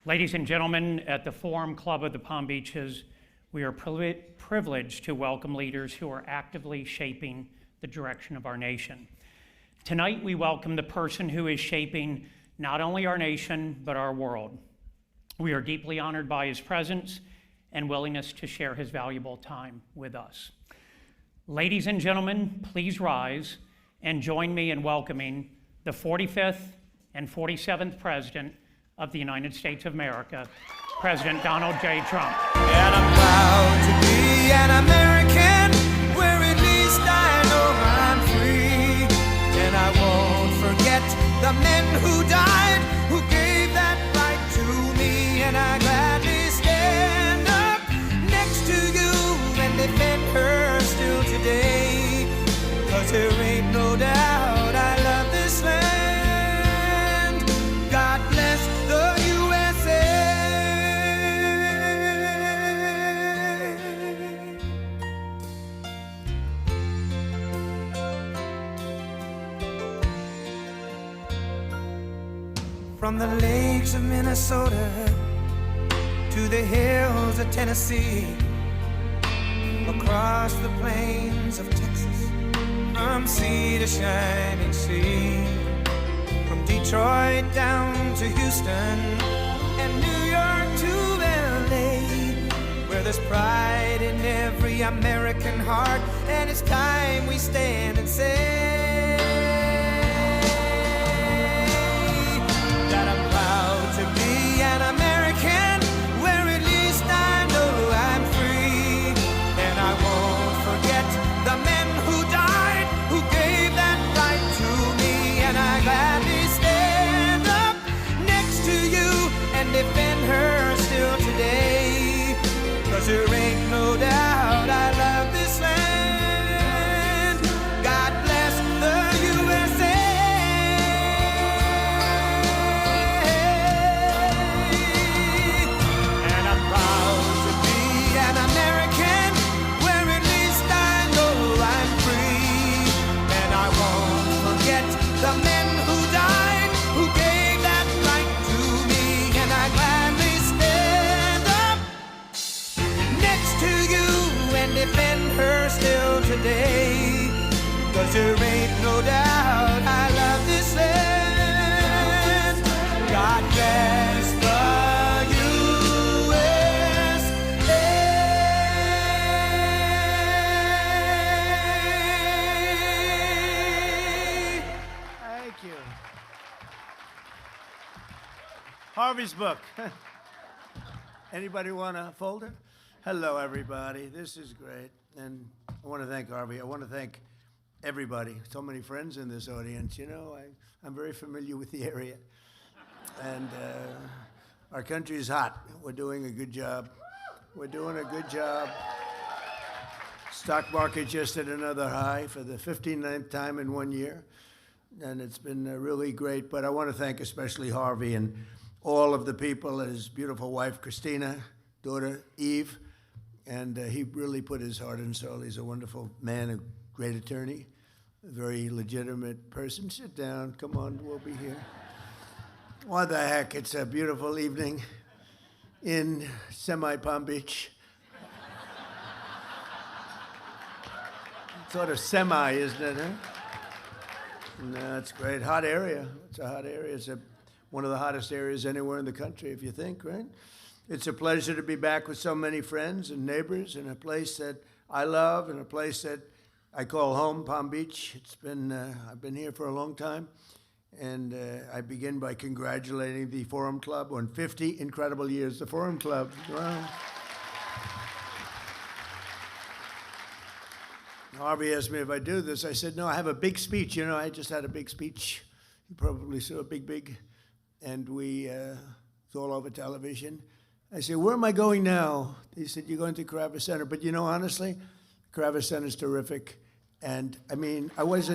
Ladies and gentlemen, at the Forum Club of the Palm Beaches, we are privileged to welcome leaders who are actively shaping the direction of our nation. Tonight, we welcome the person who is shaping not only our nation, but our world. We are deeply honored by his presence and willingness to share his valuable time with us. Ladies and gentlemen, please rise and join me in welcoming the 45th and 47th President of the United States of America, President Donald J. Trump. And I'm proud to be an American, where at least I know I'm free. And I won't forget the men who died, who gave that right to me. And I gladly stand up next to you and defend her still today. 'Cause there ain't no doubt I love this land. God bless the USA. From the lakes of Minnesota to the hills of Tennessee, across the plains of Texas, from sea to shining sea, from Detroit down to Houston and New York to LA, where there's pride in every American heart, and it's time we stand and say that I'm proud to be an American, where at least I know I'm free. And I won't forget the men who died, who gave that right to me. And I gladly stand up next to you and defend her still today. 'Cause there ain't no doubt I love this land. God bless the USA. And I'm proud to be an American, where at least I know I'm free. And I won't forget the men who died, who gave that right to me. And I gladly stand up next to you and defend her still today. 'Cause there ain't no doubt I love this land. God bless the USA. Thank you. Harvey's book. Anybody want a folder? Hello, everybody. This is great. And I want to thank Harvey. I want to thank everybody. So many friends in this audience. You know, I'm very familiar with the area. And our country is hot. We're doing a good job. We're doing a good job. Stock market just hit another high for the 59th time in 1 year. And it's been really great. But I want to thank especially Harvey and all of the people, his beautiful wife, Christina, daughter, Eve. And he really put his heart and soul. He's a wonderful man, a great attorney, a very legitimate person. Sit down. Come on, we'll be here. What the heck? It's a beautiful evening in Palm Beach. Sort of semi, isn't it, huh? No, it's great. Hot area. It's a hot area. It's one of the hottest areas anywhere in the country, if you think, right? It's a pleasure to be back with so many friends and neighbors in a place that I love and a place that I call home, Palm Beach. It's been, I've been here for a long time. And I begin by congratulating the Forum Club on 50 incredible years. The Forum Club, wow. Harvey asked me if I do this. I said, no, I have a big speech. You know, I just had a big speech. You probably saw a big. And it's all over television. I said, where am I going now? He said, you're going to Carruthers Center. But you know, honestly, Carruthers Center is terrific. And I mean, I was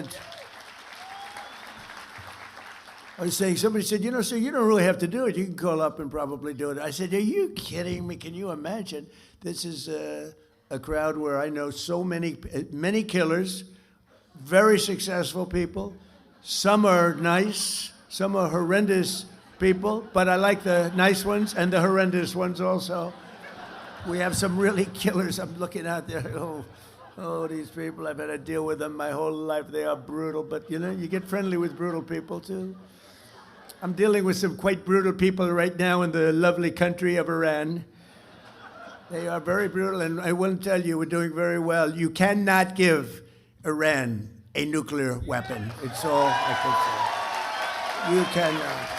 saying, somebody said, you know, sir, you don't really have to do it. You can call up and probably do it. I said, are you kidding me? Can you imagine? This is a crowd where I know so many killers, very successful people. Some are nice, some are horrendous people, but I like the nice ones and the horrendous ones also. We have some really killers. I'm looking out there. Oh, these people, I've had to deal with them my whole life. They are brutal, but you know, you get friendly with brutal people too. I'm dealing with some quite brutal people right now in the lovely country of Iran. They are very brutal, and I will tell you, we're doing very well. You cannot give Iran a nuclear weapon. It's all I can say. You cannot.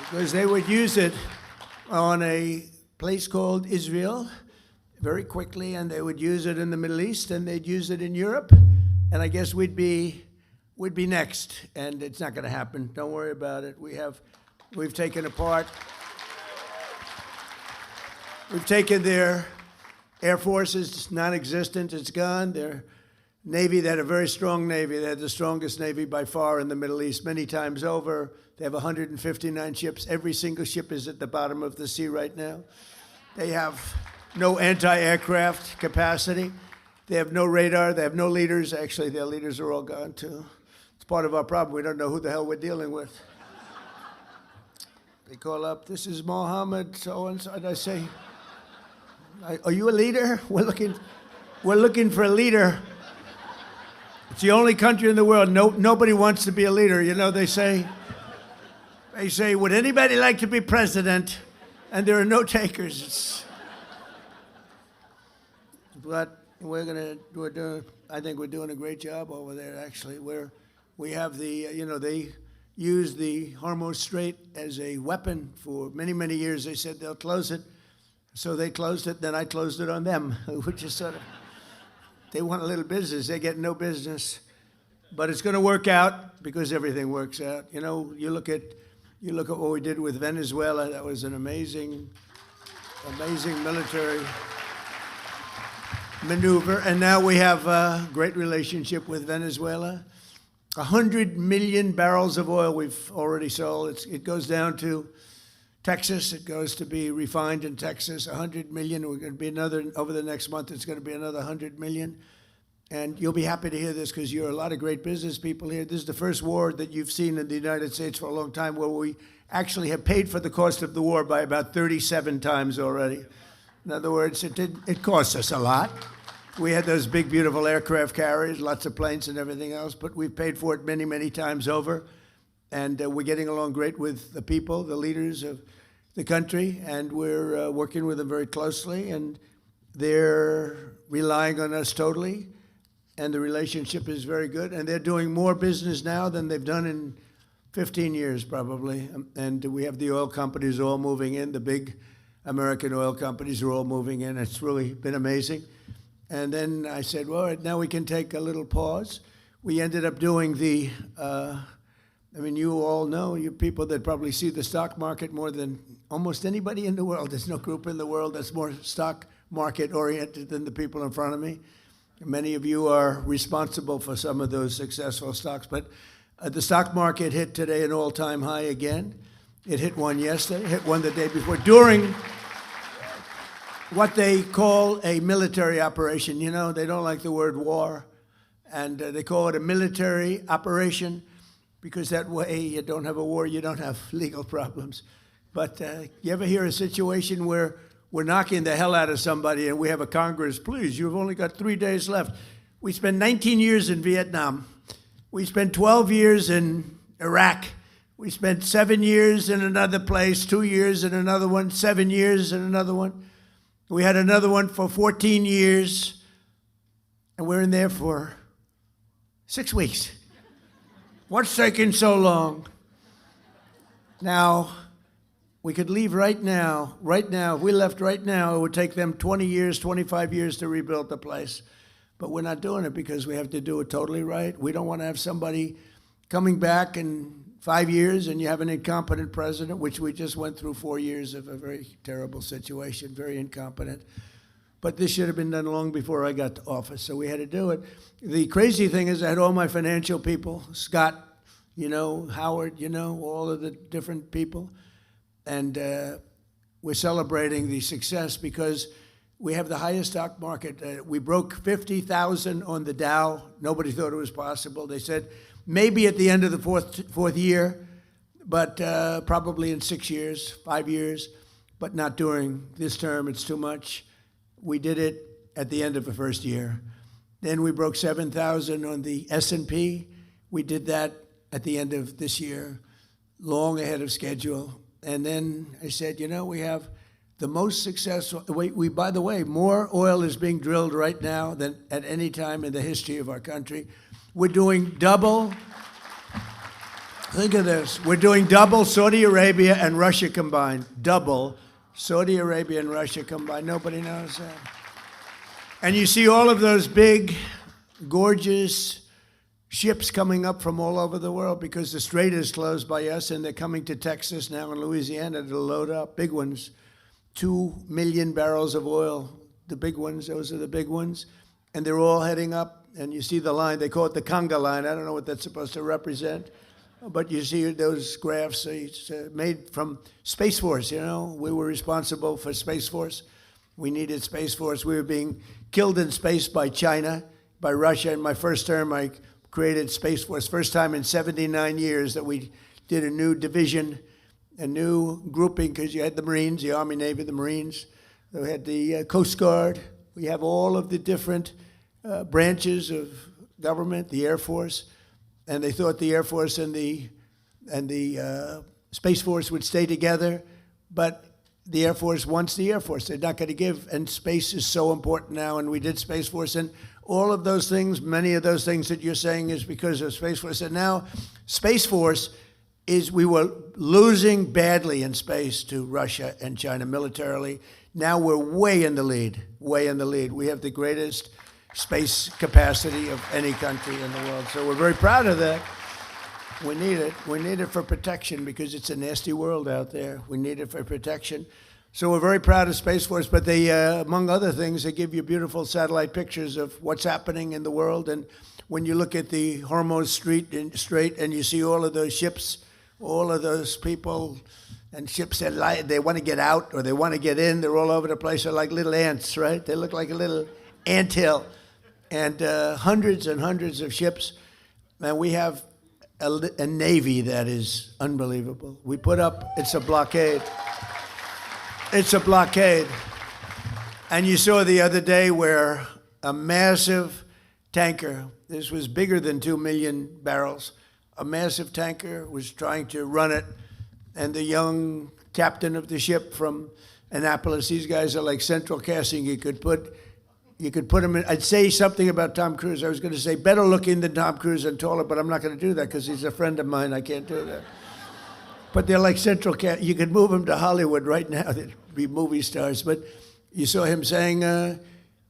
Because they would use it on a place called Israel very quickly, and they would use it in the Middle East, and they'd use it in Europe, and I guess we'd be next, and it's not going to happen. Don't worry about it. We've taken apart. We've taken their Air Force is non-existent. It's gone. Their Navy, they had a very strong Navy. They had the strongest Navy by far in the Middle East, many times over. They have 159 ships. Every single ship is at the bottom of the sea right now. They have no anti-aircraft capacity. They have no radar. They have no leaders. Actually, their leaders are all gone, too. It's part of our problem. We don't know who the hell we're dealing with. They call up, this is Mohammed, so-and-so, and I say, are you a leader? We're looking for a leader. It's the only country in the world, nobody wants to be a leader. You know, they say, would anybody like to be president? And there are no takers. But I think we're doing a great job over there, actually. We have they used the Hormuz Strait as a weapon for many, many years. They said they'll close it. So they closed it, then I closed it on them, which is sort of, they want a little business, they get no business. But it's going to work out because everything works out. You know, you look at what we did with Venezuela. That was an amazing military maneuver. And now we have a great relationship with Venezuela. 100 million barrels of oil we've already sold. It goes down to Texas. It goes to be refined in Texas. 100 million. We're going to be another, over the next month, it's going to be another 100 million. And you'll be happy to hear this because you're a lot of great business people here. This is the first war that you've seen in the United States for a long time where we actually have paid for the cost of the war by about 37 times already. In other words, it cost us a lot. We had those big, beautiful aircraft carriers, lots of planes and everything else, but we've paid for it many, many times over. And we're getting along great with the people, the leaders of the country, and we're working with them very closely, and they're relying on us totally, and the relationship is very good, and they're doing more business now than they've done in 15 years probably, and we have the oil companies all moving in, the big American oil companies are all moving in. It's really been amazing. And then I said, well, all right, now we can take a little pause. We ended up doing you all know, you people that probably see the stock market more than almost anybody in the world. There's no group in the world that's more stock market oriented than the people in front of me. Many of you are responsible for some of those successful stocks, but the stock market hit today an all-time high again. It hit one yesterday, hit one the day before, during what they call a military operation. You know, they don't like the word war, and they call it a military operation because that way you don't have a war, you don't have legal problems. But you ever hear a situation where we're knocking the hell out of somebody and we have a Congress, please, you've only got 3 days left. We spent 19 years in Vietnam. We spent 12 years in Iraq. We spent 7 years in another place, 2 years in another one, 7 years in another one. We had another one for 14 years, and we're in there for 6 weeks. What's taking so long? Now, we could leave right now. If we left right now, it would take them 20 years, 25 years to rebuild the place. But we're not doing it because we have to do it totally right. We don't want to have somebody coming back in 5 years and you have an incompetent president, which we just went through 4 years of a very terrible situation, very incompetent. But this should have been done long before I got to office, so we had to do it. The crazy thing is I had all my financial people, Scott, Howard, all of the different people. And we're celebrating the success because we have the highest stock market. We broke 50,000 on the Dow. Nobody thought it was possible. They said maybe at the end of the fourth year, but probably in 6 years, 5 years, but not during this term. It's too much. We did it at the end of the first year. Then we broke 7,000 on the S&P. We did that at the end of this year, long ahead of schedule. And then I said, you know, we have the most successful, by the way, more oil is being drilled right now than at any time in the history of our country. We're doing double, think of this, we're doing double Saudi Arabia and Russia combined. Double Saudi Arabia and Russia combined. Nobody knows that. And you see all of those big, gorgeous ships coming up from all over the world because the strait is closed by us, and they're coming to Texas now and Louisiana to load up, big ones. 2 million barrels of oil, the big ones, those are the big ones. And they're all heading up, and you see the line, they call it the conga line. I don't know what that's supposed to represent, but you see those graphs, it's made from Space Force, you know. We were responsible for Space Force. We needed Space Force. We were being killed in space by China, by Russia. In my first term, I created Space Force. First time in 79 years that we did a new division, a new grouping, because you had the Marines, the Army, Navy, the Marines. We had the Coast Guard. We have all of the different branches of government, the Air Force. And they thought the Air Force and the Space Force would stay together, but the Air Force wants the Air Force. They're not going to give, and space is so important now, and we did Space Force, and all of those things, many of those things that you're saying is because of Space Force. And now Space Force we were losing badly in space to Russia and China militarily. Now we're way in the lead, way in the lead. We have the greatest space capacity of any country in the world, so we're very proud of that. We need it. We need it for protection because it's a nasty world out there. We need it for protection. So we're very proud of Space Force, but they, among other things, they give you beautiful satellite pictures of what's happening in the world. And when you look at the Hormuz Strait and you see all of those ships, all of those people and ships that they want to get out or they want to get in, they're all over the place. They're like little ants, right? They look like a little anthill. And hundreds and hundreds of ships. And we have a Navy that is unbelievable. We put up, it's a blockade. It's a blockade. And you saw the other day where a massive tanker, this was bigger than 2 million barrels, a massive tanker was trying to run it, and the young captain of the ship from Annapolis, these guys are like central casting. You could put him in. I'd say something about Tom Cruise. I was going to say better looking than Tom Cruise and taller, but I'm not going to do that because he's a friend of mine. I can't do that. But they're like central cast. You could move them to Hollywood right now. They'd be movie stars. But you saw him saying,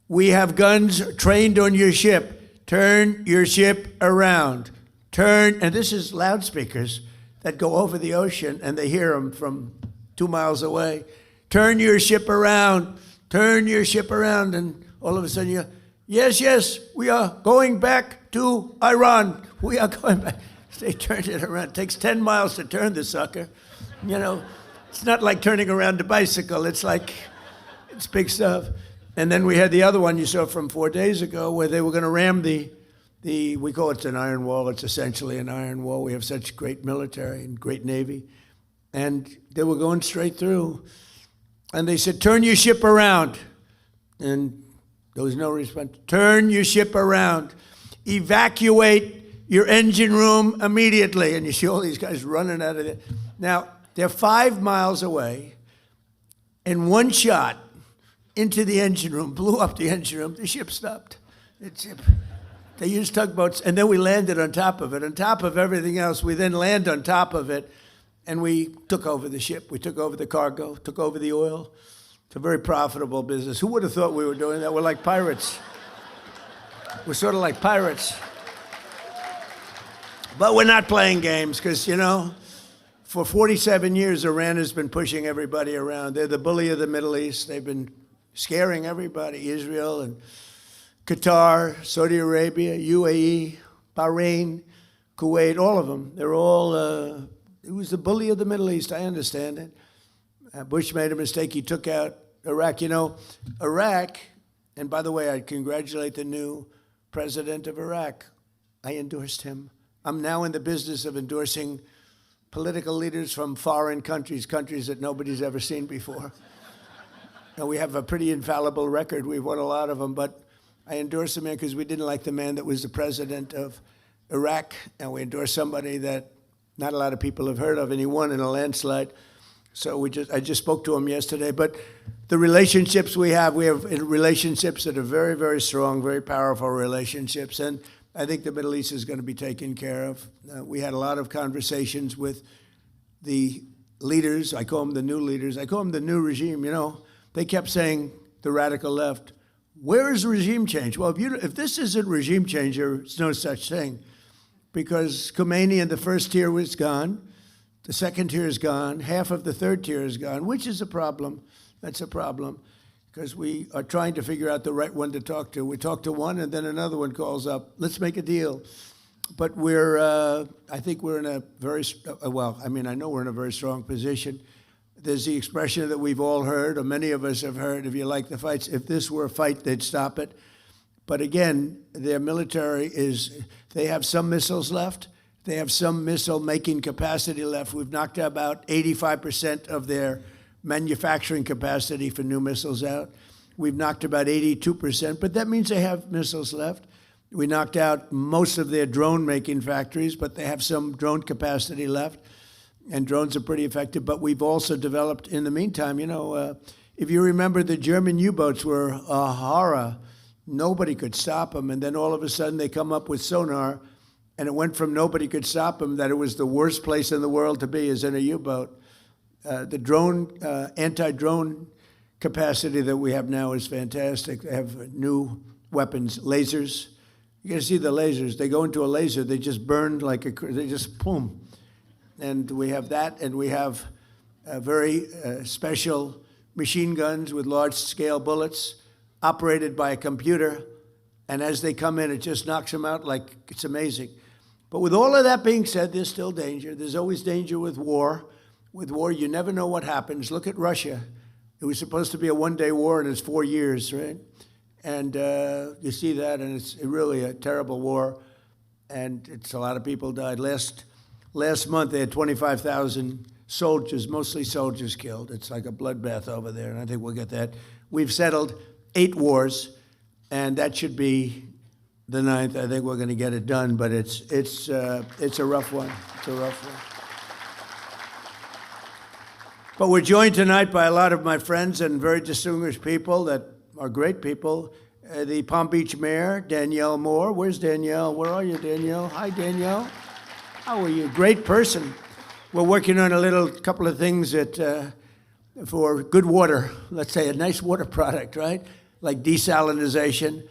we have guns trained on your ship. Turn your ship around. Turn, and this is loudspeakers that go over the ocean, and they hear them from 2 miles away. Turn your ship around. Turn your ship around. And all of a sudden you, yes, we are going back to Iran. We are going back. They turned it around. It takes 10 miles to turn the sucker. You know, it's not like turning around a bicycle. It's big stuff. And then we had the other one you saw from 4 days ago where they were going to ram we call it an iron wall. It's essentially an iron wall. We have such great military and great Navy. And they were going straight through. And they said, turn your ship around. And there was no response. Turn your ship around. Evacuate your engine room immediately. And you see all these guys running out of there. Now, they're 5 miles away, and one shot into the engine room, blew up the engine room. The ship stopped. They used tugboats, and then we landed on top of it. On top of everything else, we then land on top of it, and we took over the ship. We took over the cargo, took over the oil. It's a very profitable business. Who would have thought we were doing that? We're like pirates. We're sort of like pirates. But we're not playing games because, you know, for 47 years, Iran has been pushing everybody around. They're the bully of the Middle East. They've been scaring everybody, Israel and Qatar, Saudi Arabia, UAE, Bahrain, Kuwait, all of them. They're all, it was the bully of the Middle East. I understand it. Bush made a mistake. He took out Iraq. You know, Iraq, and by the way, I congratulate the new president of Iraq. I endorsed him. I'm now in the business of endorsing political leaders from foreign countries, countries that nobody's ever seen before. And we have a pretty infallible record. We've won a lot of them, but I endorsed the man because we didn't like the man that was the president of Iraq, and we endorsed somebody that not a lot of people have heard of, and he won in a landslide. So I just spoke to him yesterday. But the relationships we have relationships that are very, very strong, very powerful relationships, and I think the Middle East is going to be taken care of. We had a lot of conversations with the leaders. I call them the new leaders. I call them the new regime. You know, they kept saying, the radical left, where is regime change? Well, if this isn't regime change, there's no such thing. Because Khomeini in the first tier was gone. The second tier is gone. Half of the third tier is gone, which is a problem. That's a problem. Because we are trying to figure out the right one to talk to. We talk to one, and then another one calls up. Let's make a deal. But I think we're in a very, I know we're in a very strong position. There's the expression that we've all heard, or many of us have heard, if you like the fights, if this were a fight, they'd stop it. But again, their military they have some missiles left. They have some missile-making capacity left. We've knocked out about 85% of their manufacturing capacity for new missiles out. We've knocked about 82%, but that means they have missiles left. We knocked out most of their drone-making factories, but they have some drone capacity left, and drones are pretty effective. But we've also developed, in the meantime, if you remember, the German U-boats were a horror. Nobody could stop them, and then all of a sudden they come up with sonar, and it went from nobody could stop them that it was the worst place in the world to be is in a U-boat. The drone, anti-drone capacity that we have now is fantastic. They have new weapons, lasers. You got to see the lasers. They go into a laser, they just burn they just boom. And we have that, and we have very special machine guns with large-scale bullets operated by a computer. And as they come in, it just knocks them out like it's amazing. But with all of that being said, there's still danger. There's always danger with war. With war, you never know what happens. Look at Russia. It was supposed to be a one-day war, and it's 4 years, right? And you see that, and it's really a terrible war. And it's a lot of people died. Last month, they had 25,000 soldiers, mostly soldiers, killed. It's like a bloodbath over there, and I think we'll get that. We've settled 8 wars, and that should be the 9th. I think we're going to get it done, but it's a rough one. It's a rough one. But we're joined tonight by a lot of my friends and very distinguished people that are great people. The Palm Beach Mayor, Danielle Moore. Where's Danielle? Where are you, Danielle? Hi, Danielle. How are you? Great person. We're working on a couple of things for good water. Let's say a nice water product, right? Like desalinization.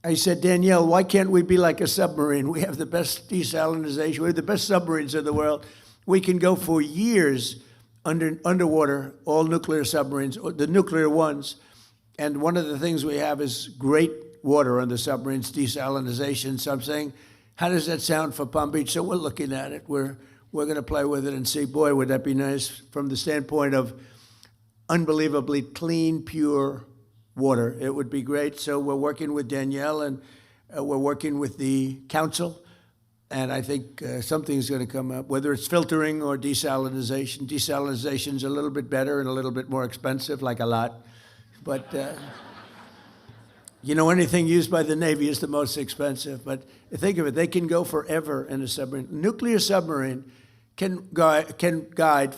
I said, Danielle, why can't we be like a submarine? We have the best desalinization. We have the best submarines in the world. We can go for years underwater, all nuclear submarines, the nuclear ones. And one of the things we have is great water on the submarines, desalinization. So I'm saying, how does that sound for Palm Beach? So we're looking at it. We're going to play with it and see, boy, would that be nice from the standpoint of unbelievably clean, pure water. It would be great. So we're working with Danielle, and we're working with the council. And I think something's going to come up, whether it's filtering or desalinization. Desalinization's a little bit better and a little bit more expensive, like a lot. But, anything used by the Navy is the most expensive. But think of it, they can go forever in a submarine. Nuclear submarine can guide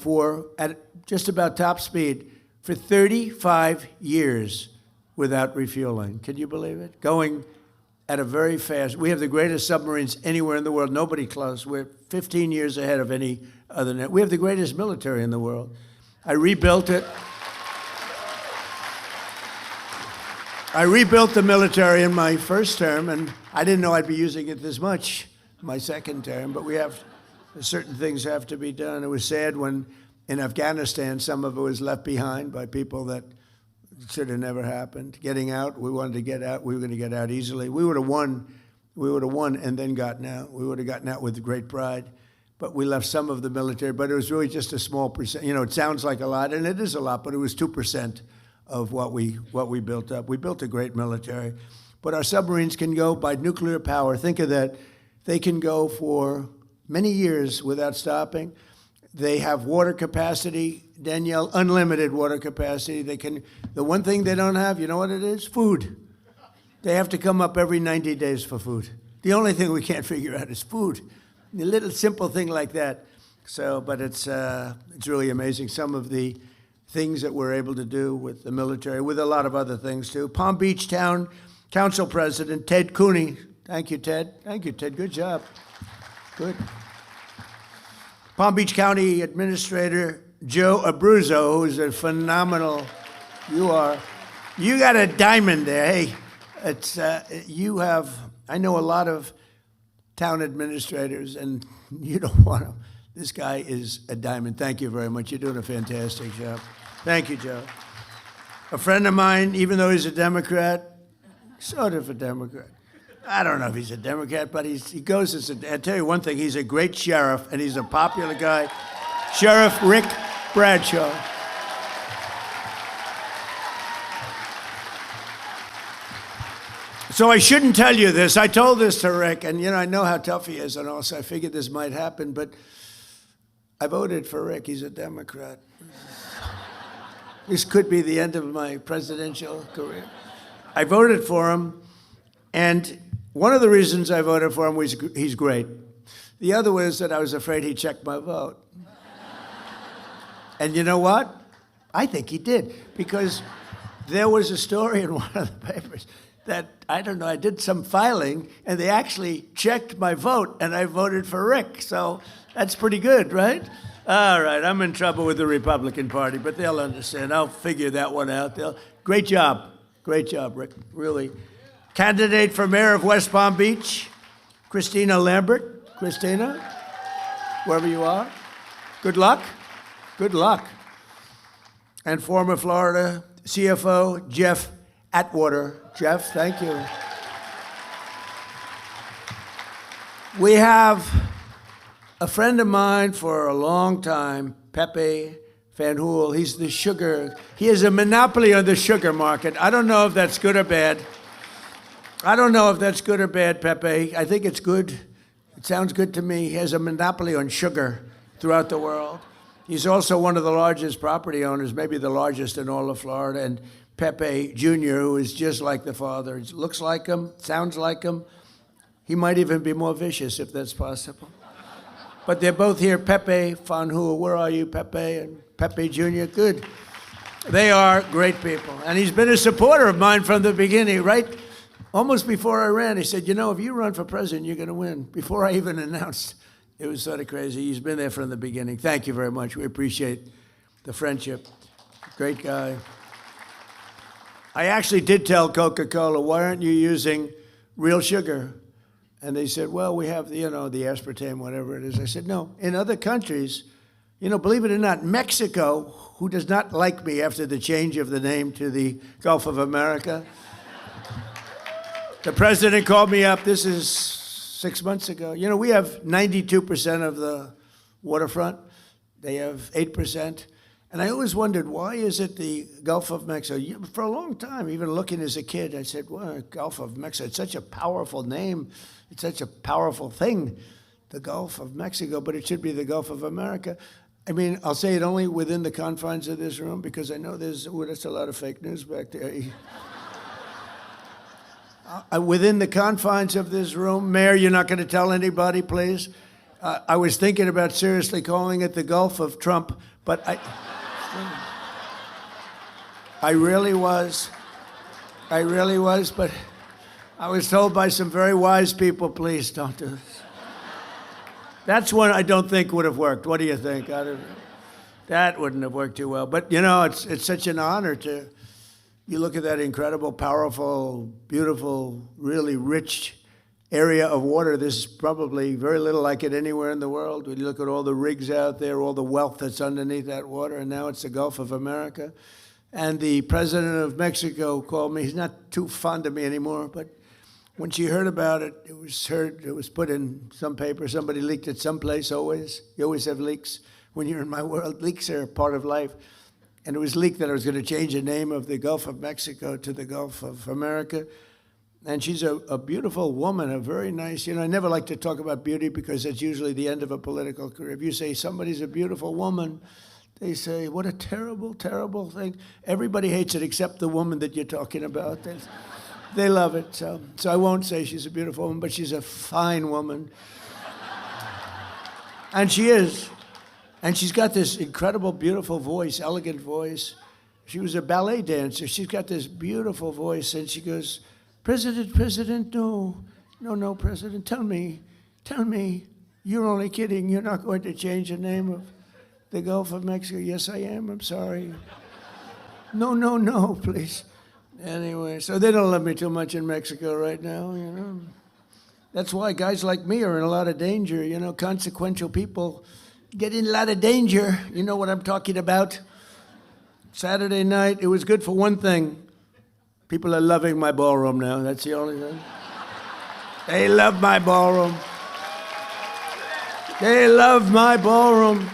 at just about top speed for 35 years without refueling. Can you believe it? Going at a very fast. We have the greatest submarines anywhere in the world. Nobody close. We're 15 years ahead of any other. We have the greatest military in the world. I rebuilt it. I rebuilt the military in my first term, and I didn't know I'd be using it this much my second term, but certain things have to be done. It was sad when in Afghanistan, some of it was left behind by people that should have never happened. Getting out, we wanted to get out. We were going to get out easily. We would have won. We would have won and then gotten out. We would have gotten out with great pride. But we left some of the military, but it was really just a small percent. It sounds like a lot, and it is a lot, but it was 2% of what we built up. We built a great military. But our submarines can go by nuclear power. Think of that. They can go for many years without stopping. They have water capacity, Danielle, unlimited water capacity. The one thing they don't have, you know what it is? Food. They have to come up every 90 days for food. The only thing we can't figure out is food. A little simple thing like that. So, but it's really amazing, some of the things that we're able to do with the military, with a lot of other things too. Palm Beach Town Council President Ted Cooney. Thank you, Ted. Thank you, Ted. Good job. Good. Palm Beach County Administrator Joe Abruzzo, who's a phenomenal, you got a diamond there. Hey, it's, I know a lot of town administrators, and you don't want to. This guy is a diamond. Thank you very much. You're doing a fantastic job. Thank you, Joe. A friend of mine, even though he's a Democrat, sort of a Democrat. I don't know if he's a Democrat, but he goes as I'll tell you one thing, he's a great sheriff, and he's a popular guy. Sheriff Rick Bradshaw. So I shouldn't tell you this. I told this to Rick, and I know how tough he is, and also I figured this might happen, but I voted for Rick. He's a Democrat. This could be the end of my presidential career. I voted for him, and one of the reasons I voted for him was he's great. The other was that I was afraid he'd check my vote. And you know what? I think he did, because there was a story in one of the papers that, I don't know, I did some filing, and they actually checked my vote, and I voted for Rick. So that's pretty good, right? All right, I'm in trouble with the Republican Party, but they'll understand. I'll figure that one out. Great job, Rick, really. Candidate for mayor of West Palm Beach, Christina Lambert. Christina, wherever you are, good luck. Good luck. And former Florida CFO, Jeff Atwater. Jeff, thank you. We have a friend of mine for a long time, Pepe Van Hool. He's the sugar. He has a monopoly on the sugar market. I don't know if that's good or bad. Pepe. I think it's good. It sounds good to me. He has a monopoly on sugar throughout the world. He's also one of the largest property owners, maybe the largest in all of Florida. And Pepe Jr., who is just like the father, he looks like him, sounds like him. He might even be more vicious, if that's possible. But they're both here. Pepe Van Hool, where are you, Pepe? And Pepe Jr., good. They are great people. And he's been a supporter of mine from the beginning, right? Almost before I ran, he said, if you run for president, you're going to win. Before I even announced. It was sort of crazy. He's been there from the beginning. Thank you very much. We appreciate the friendship. Great guy. I actually did tell Coca-Cola, why aren't you using real sugar? And they said, well, we have, the aspartame, whatever it is. I said, no. In other countries, believe it or not, Mexico, who does not like me after the change of the name to the Gulf of America, the president called me up. This is 6 months ago. We have 92% of the waterfront. They have 8%. And I always wondered, why is it the Gulf of Mexico? For a long time, even looking as a kid, I said, well, Gulf of Mexico, it's such a powerful name. It's such a powerful thing, the Gulf of Mexico, but it should be the Gulf of America. I mean, I'll say it only within the confines of this room, because I know there's a lot of fake news back there. Within the confines of this room, Mayor, you're not going to tell anybody, please? I was thinking about seriously calling it the Gulf of Trump, but I really was, but I was told by some very wise people, please don't do this. That's one I don't think would have worked. What do you think? That wouldn't have worked too well. But, it's such an honor to... You look at that incredible, powerful, beautiful, really rich area of water. There's probably very little like it anywhere in the world. When you look at all the rigs out there, all the wealth that's underneath that water, and now it's the Gulf of America. And the president of Mexico called me. He's not too fond of me anymore, but when she heard about it, it was put in some paper. Somebody leaked it someplace always. You always have leaks. When you're in my world, leaks are part of life. And it was leaked that I was going to change the name of the Gulf of Mexico to the Gulf of America. And she's a beautiful woman, a very nice, I never like to talk about beauty because it's usually the end of a political career. If you say somebody's a beautiful woman, they say, what a terrible, terrible thing. Everybody hates it except the woman that you're talking about. They love it. So I won't say she's a beautiful woman, but she's a fine woman. And she is. And she's got this incredible, beautiful voice, elegant voice. She was a ballet dancer. She's got this beautiful voice, and she goes, President, no, President, tell me, you're only kidding. You're not going to change the name of the Gulf of Mexico. Yes, I am. I'm sorry. No, please. Anyway, so they don't love me too much in Mexico right now, That's why guys like me are in a lot of danger, consequential people get in a lot of danger. You know what I'm talking about? Saturday night, it was good for one thing. People are loving my ballroom now. That's the only thing. They love my ballroom. They love my ballroom.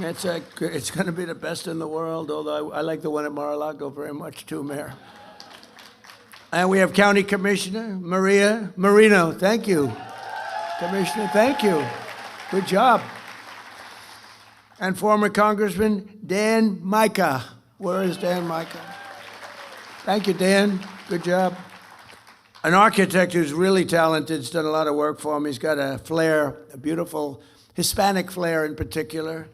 It's going to be the best in the world, although I like the one at Mar-a-Lago very much too, Mayor. And we have County Commissioner Maria Marino. Thank you. Commissioner, thank you. Good job. And former Congressman Dan Micah. Where is Dan Micah? Thank you, Dan. Good job. An architect who's really talented. He's done a lot of work for me. He's got a flair, a beautiful Hispanic flair in particular.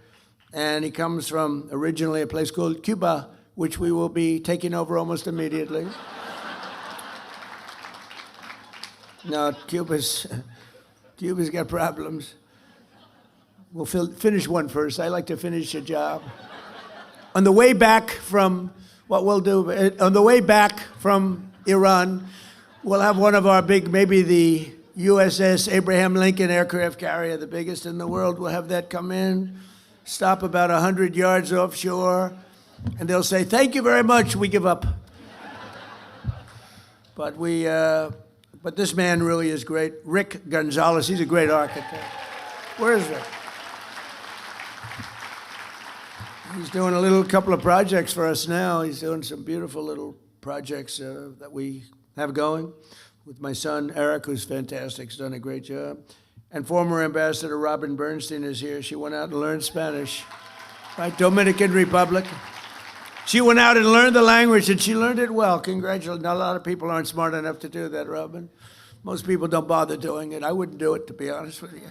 And he comes from originally a place called Cuba, which we will be taking over almost immediately. No, Cuba's got problems. We'll finish one first. I like to finish a job. On the way back from Iran, we'll have one of our big, maybe the USS Abraham Lincoln aircraft carrier, the biggest in the world. We'll have that come in, stop about 100 yards offshore, and they'll say, thank you very much, we give up. But this man really is great. Rick Gonzalez, he's a great architect. Where is Rick? He's doing a couple of projects for us now. He's doing some beautiful little projects that we have going with my son, Eric, who's fantastic. He's done a great job. And former Ambassador Robin Bernstein is here. She went out and learned Spanish, right? Dominican Republic. She went out and learned the language, and she learned it well. Congratulations. Not a lot of people aren't smart enough to do that, Robin. Most people don't bother doing it. I wouldn't do it, to be honest with you.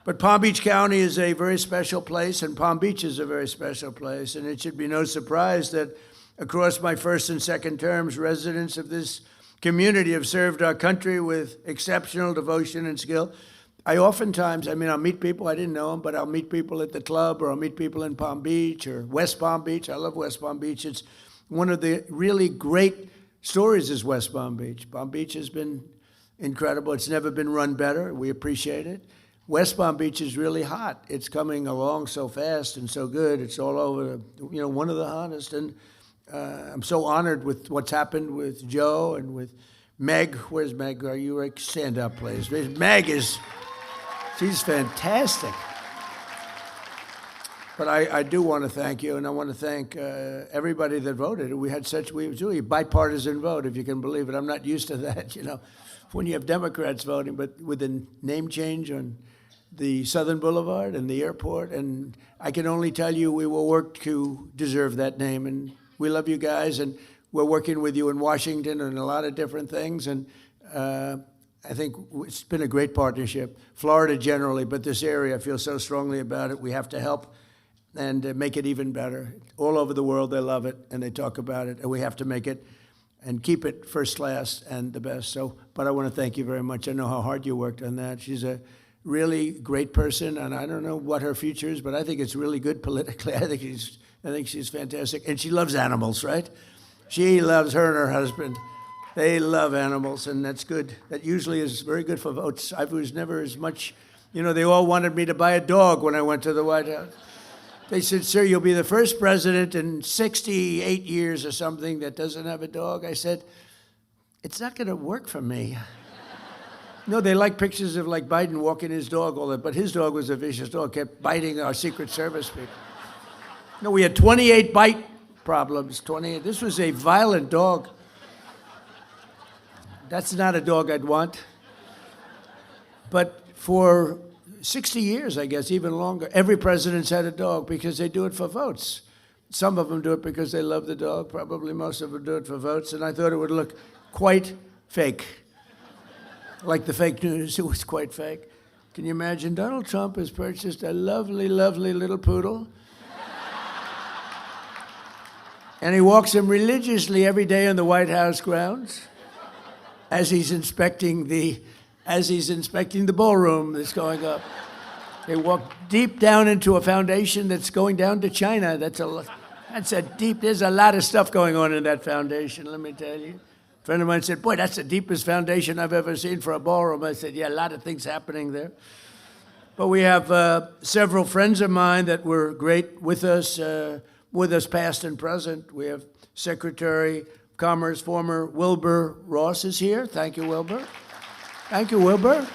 But Palm Beach County is a very special place, and Palm Beach is a very special place. And it should be no surprise that across my first and second terms, residents of this community have served our country with exceptional devotion and skill. I'll meet people, I didn't know them, but I'll meet people at the club, or I'll meet people in Palm Beach or West Palm Beach. I love West Palm Beach. It's one of the really great stories is West Palm Beach. Palm Beach has been incredible. It's never been run better. We appreciate it. West Palm Beach is really hot. It's coming along so fast and so good. It's all over, one of the hottest. And I'm so honored with what's happened with Joe and with Meg. Where's Meg? Are you like, stand up, please. Meg she's fantastic. But I do want to thank you, and I want to thank everybody that voted. We had really a bipartisan vote, if you can believe it. I'm not used to that, when you have Democrats voting, but with a name change on the Southern Boulevard and the airport, and I can only tell you we will work to deserve that name, and we love you guys, and we're working with you in Washington and a lot of different things, and I think it's been a great partnership. Florida generally, but this area, I feel so strongly about it. We have to help and make it even better. All over the world, they love it, and they talk about it, and we have to make it and keep it first class and the best. But I want to thank you very much. I know how hard you worked on that. She's a really great person, and I don't know what her future is, but I think it's really good politically. I think she's fantastic, and she loves animals, right? She loves her and her husband. They love animals, and that's good. That usually is very good for votes. I was never as much, they all wanted me to buy a dog when I went to the White House. They said, sir, you'll be the first president in 68 years or something that doesn't have a dog. I said, it's not going to work for me. No, they like pictures of Biden walking his dog all that, but his dog was a vicious dog, kept biting our Secret Service people. No, we had 28 bite problems, 28. This was a violent dog. That's not a dog I'd want. But for 60 years, I guess, even longer, every president's had a dog because they do it for votes. Some of them do it because they love the dog. Probably most of them do it for votes. And I thought it would look quite fake. Like the fake news, it was quite fake. Can you imagine? Donald Trump has purchased a lovely, lovely little poodle. And he walks him religiously every day on the White House grounds as he's inspecting the ballroom that's going up. They walk deep down into a foundation that's going down to China. There's a lot of stuff going on in that foundation, let me tell you. A friend of mine said, boy, that's the deepest foundation I've ever seen for a ballroom. I said, yeah, a lot of things happening there. But we have several friends of mine that were great with us past and present. We have Secretary of Commerce, former Wilbur Ross is here. Thank you, Wilbur. Thank you, Wilbur.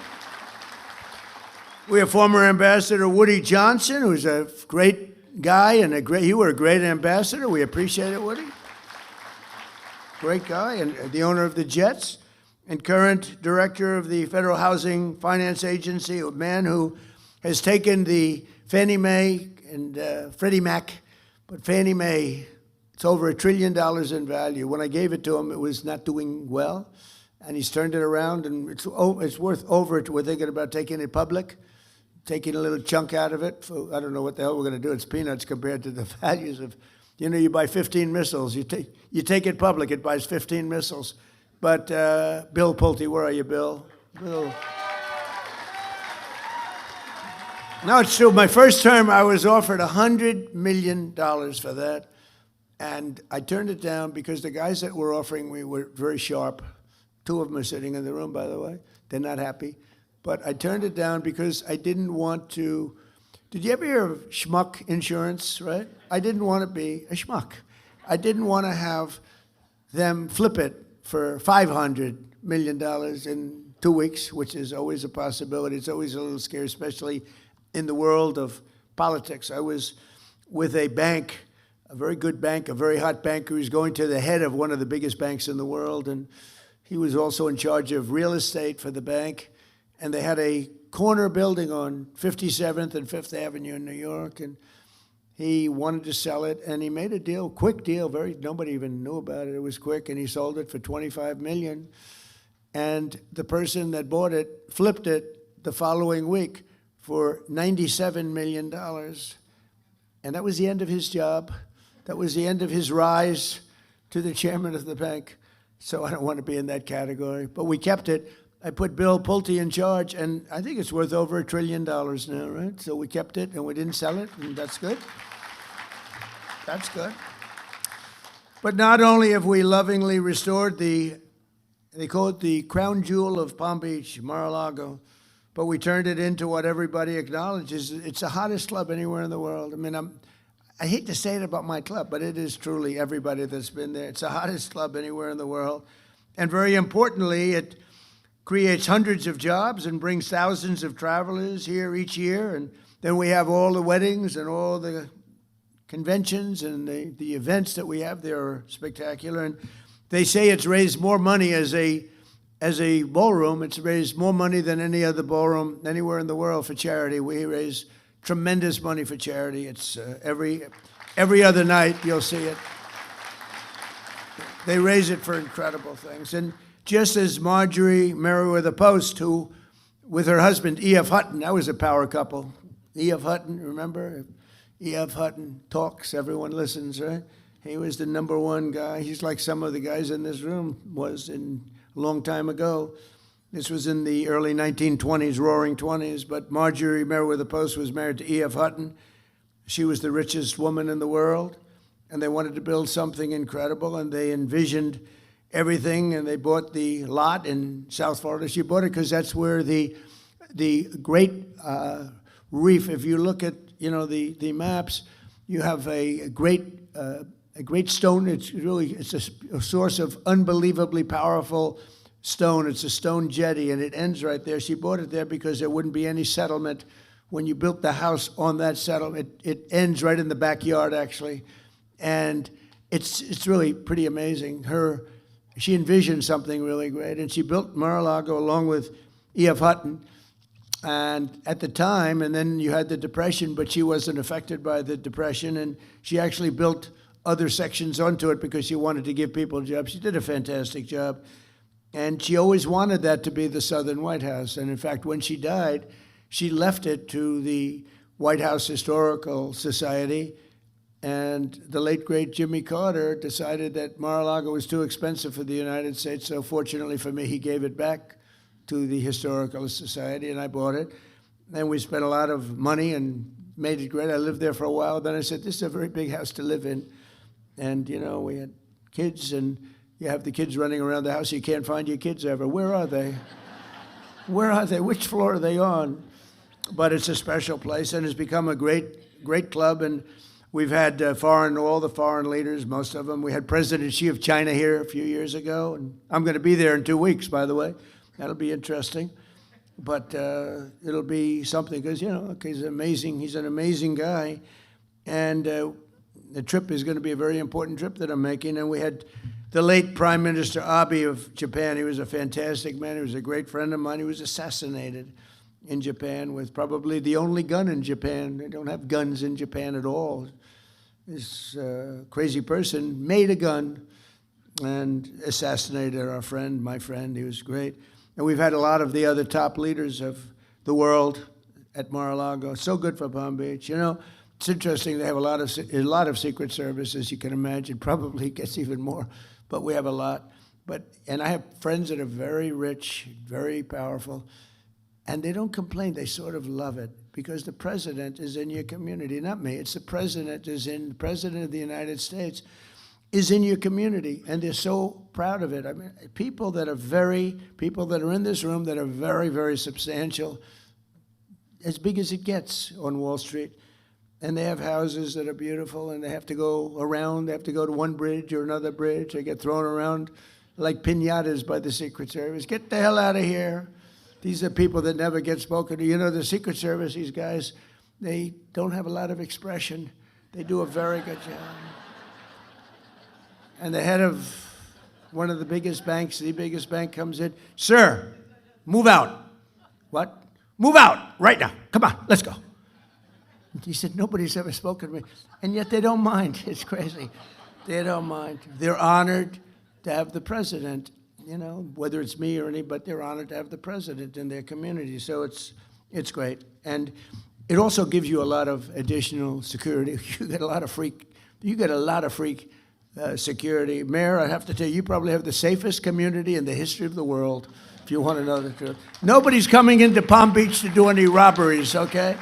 We have former Ambassador Woody Johnson, who's a great guy and you were a great ambassador. We appreciate it, Woody. Great guy, and the owner of the Jets, and current director of the Federal Housing Finance Agency, a man who has taken the Fannie Mae and Freddie Mac, but Fannie Mae, it's over $1 trillion in value. When I gave it to him, it was not doing well, and he's turned it around, and it's worth over. We're thinking about taking it public, taking a little chunk out of it. I don't know what the hell we're going to do. It's peanuts compared to the values of, you buy 15 missiles. You take it public, it buys 15 missiles. But Bill Pulte, where are you, Bill? Bill. No, it's true. My first term, I was offered $100 million for that. And I turned it down because the guys that were offering me were very sharp. 2 of them are sitting in the room, by the way. They're not happy. But I turned it down because I didn't want to. Did you ever hear of schmuck insurance, right? I didn't want to be a schmuck. I didn't want to have them flip it for $500 million in 2 weeks, which is always a possibility. It's always a little scary, especially in the world of politics. I was with a bank, a very good bank, a very hot banker who's going to the head of one of the biggest banks in the world, and he was also in charge of real estate for the bank, and they had a corner building on 57th and 5th Avenue in New York, and he wanted to sell it, and he made a deal, quick deal, nobody even knew about it. It was quick, and he sold it for $25 million, and the person that bought it flipped it the following week for $97 million, and that was the end of his job. That was the end of his rise to the chairman of the bank. So I don't want to be in that category, but we kept it. I put Bill Pulte in charge, and I think it's worth over $1 trillion now, right? So we kept it, and we didn't sell it, and that's good. That's good. But not only have we lovingly restored they call it the crown jewel of Palm Beach, Mar-a-Lago, but we turned it into what everybody acknowledges. It's the hottest club anywhere in the world. I mean, I hate to say it about my club, but it is truly everybody that's been there. It's the hottest club anywhere in the world. And very importantly, it creates hundreds of jobs and brings thousands of travelers here each year. And then we have all the weddings and all the conventions and the events that we have there are spectacular. And they say it's raised more money as a ballroom. It's raised more money than any other ballroom anywhere in the world for charity. We raise tremendous money for charity. It's every other night you'll see it. They raise it for incredible things. And just as Marjorie Meriwether Post, who, with her husband, E.F. Hutton, that was a power couple. E.F. Hutton, remember? E.F. Hutton talks, everyone listens, right? He was the #1 guy. He's like some of the guys in this room was a long time ago. This was in the early 1920s, roaring 20s, but Marjorie Meriwether Post was married to E.F. Hutton. She was the richest woman in the world, and they wanted to build something incredible, and they envisioned everything, and they bought the lot in South Florida. She bought it because that's where the great reef, if you look at the maps, you have a great stone. It's a source of unbelievably powerful stone. It's a stone jetty, and it ends right there. She bought it there because there wouldn't be any settlement when you built the house on that settlement. It ends right in the backyard, actually, and it's really pretty amazing. Her she envisioned something really great, and she built Mar-a-Lago along with E.F. Hutton. And at the time, and then you had the Depression, but she wasn't affected by the Depression, and she actually built other sections onto it because she wanted to give people jobs. She did a fantastic job. And she always wanted that to be the Southern White House. And in fact, when she died, she left it to the White House Historical Society. And the late, great Jimmy Carter decided that Mar-a-Lago was too expensive for the United States. So fortunately for me, he gave it back to the Historical Society, and I bought it. And we spent a lot of money and made it great. I lived there for a while. Then I said, this is a very big house to live in. And, you know, we had kids, and you have the kids running around the house. You can't find your kids ever. Where are they? Where are they? Which floor are they on? But it's a special place, and it's become a great, great club. And we've had all the foreign leaders, most of them. We had President Xi of China here a few years ago, and I'm going to be there in 2 weeks, by the way. That'll be interesting. But it'll be something because, you know, he's amazing. He's an amazing guy. And the trip is going to be a very important trip that I'm making. And we had the late Prime Minister Abe of Japan. He was a fantastic man. He was a great friend of mine. He was assassinated in Japan with probably the only gun in Japan. They don't have guns in Japan at all. This crazy person made a gun and assassinated our friend, my friend. He was great. And we've had a lot of the other top leaders of the world at Mar-a-Lago. So good for Palm Beach. You know, it's interesting. They have a lot of Secret Service, as you can imagine. Probably gets even more, but we have a lot. And I have friends that are very rich, very powerful, and they don't complain. They sort of love it because the president is in your community, not me. It's the president of the United States is in your community, and they're so proud of it. I mean, people that are in this room that are very, very substantial, as big as it gets on Wall Street, and they have houses that are beautiful, and they have to go around. They have to go to one bridge or another bridge. They get thrown around like piñatas by the Secret Service. Get the hell out of here. These are people that never get spoken to. You know, the Secret Service, these guys, they don't have a lot of expression. They do a very good job. And the head of one of the biggest banks, the biggest bank, comes in. Sir, move out. What? Move out right now. Come on, let's go. He said, nobody's ever spoken to me. And yet they don't mind. It's crazy. They don't mind. They're honored to have the president, you know, whether it's me or anybody, they're honored to have the president in their community. So it's great. And it also gives you a lot of additional security. You get a lot of freak security. Mayor, I have to tell you, you probably have the safest community in the history of the world, if you want to know the truth. Nobody's coming into Palm Beach to do any robberies, okay?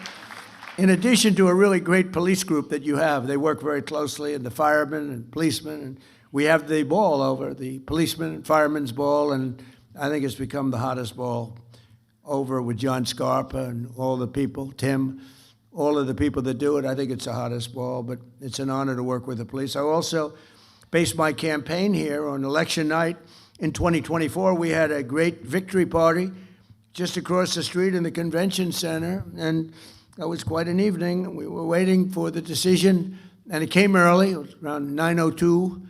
In addition to a really great police group that you have, they work very closely, and the firemen and policemen, and we have the ball over, the policeman and firemen's ball, and I think it's become the hottest ball over with John Scarpa and all the people, Tim, all of the people that do it. I think it's the hottest ball, but it's an honor to work with the police. I also based my campaign here on election night in 2024. We had a great victory party just across the street in the convention center, and that was quite an evening. We were waiting for the decision, and it came early. It was around 9:02,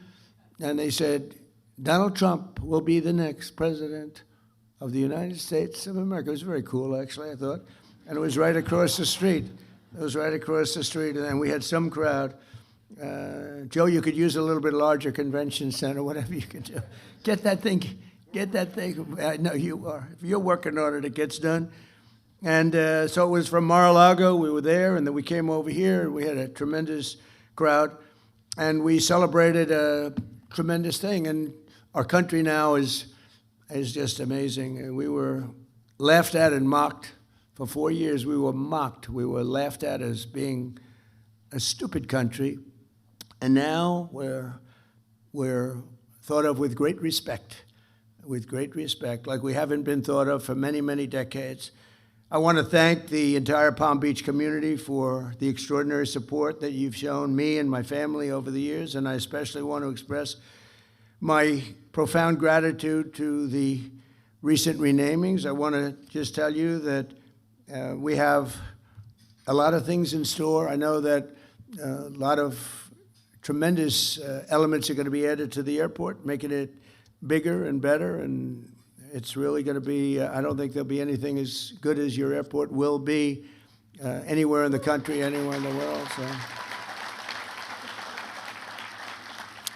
and they said, Donald Trump will be the next president of the United States of America. It was very cool, actually, I thought. And it was right across the street. And then we had some crowd. Joe, you could use a little bit larger convention center, whatever you can do. Get that thing. I know you are. If you're working on it, it gets done. And so it was from Mar-a-Lago. We were there, and then we came over here, and we had a tremendous crowd. And we celebrated a tremendous thing. And our country now is just amazing. And we were laughed at and mocked. For 4 years, we were mocked. We were laughed at as being a stupid country. And now we're thought of with great respect, like we haven't been thought of for many, many decades. I want to thank the entire Palm Beach community for the extraordinary support that you've shown me and my family over the years, and I especially want to express my profound gratitude to the recent renamings. I want to just tell you that we have a lot of things in store. I know that a lot of tremendous elements are going to be added to the airport, making it bigger and better, and it's really going to be, I don't think there'll be anything as good as your airport will be anywhere in the country, anywhere in the world.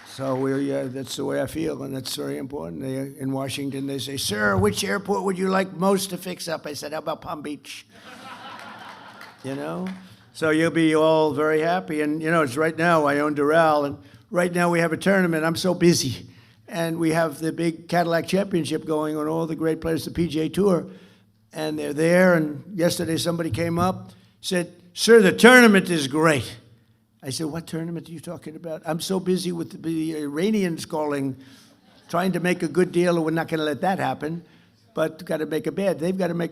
So that's the way I feel, and that's very important. In Washington, they say, "Sir, which airport would you like most to fix up?" I said, "How about Palm Beach?" You know? So you'll be all very happy. And, you know, it's right now, I own Doral, and right now we have a tournament. I'm so busy. And we have the big Cadillac Championship going on, all the great players, the PGA Tour. And they're there, and yesterday somebody came up, said, "Sir, the tournament is great." I said, "What tournament are you talking about?" "I'm so busy with the Iranians calling, trying to make a good deal, and we're not going to let that happen. But they've got to make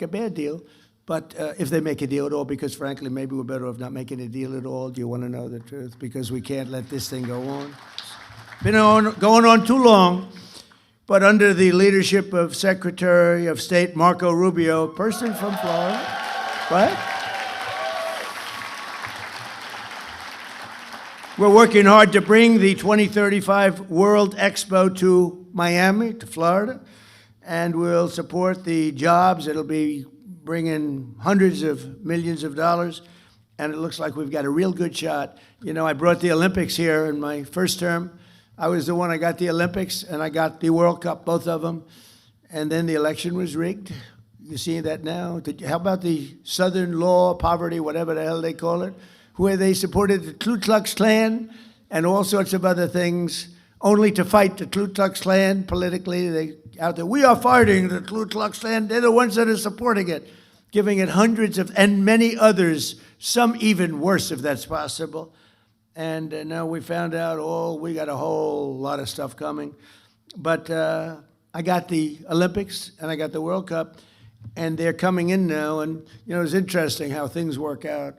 a bad deal. But if they make a deal at all, because frankly, maybe we're better off not making a deal at all. Do you want to know the truth? Because we can't let this thing go on. Been going on too long. But under the leadership of Secretary of State Marco Rubio, a person from Florida, right? We're working hard to bring the 2035 World Expo to Miami, to Florida, and we'll support the jobs. It'll be bringing hundreds of millions of dollars, and it looks like we've got a real good shot. You know, I brought the Olympics here in my first term. I was the one, I got the Olympics, and I got the World Cup, both of them, and then the election was rigged. You see that now? How about the Southern Law, Poverty, whatever the hell they call it, where they supported the Ku Klux Klan and all sorts of other things, only to fight the Ku Klux Klan politically. They out there, "We are fighting the Ku Klux Klan." They're the ones that are supporting it, giving it hundreds of, and many others, some even worse if that's possible. And now we found out, we got a whole lot of stuff coming. But I got the Olympics and I got the World Cup, and they're coming in now. And, you know, it's interesting how things work out,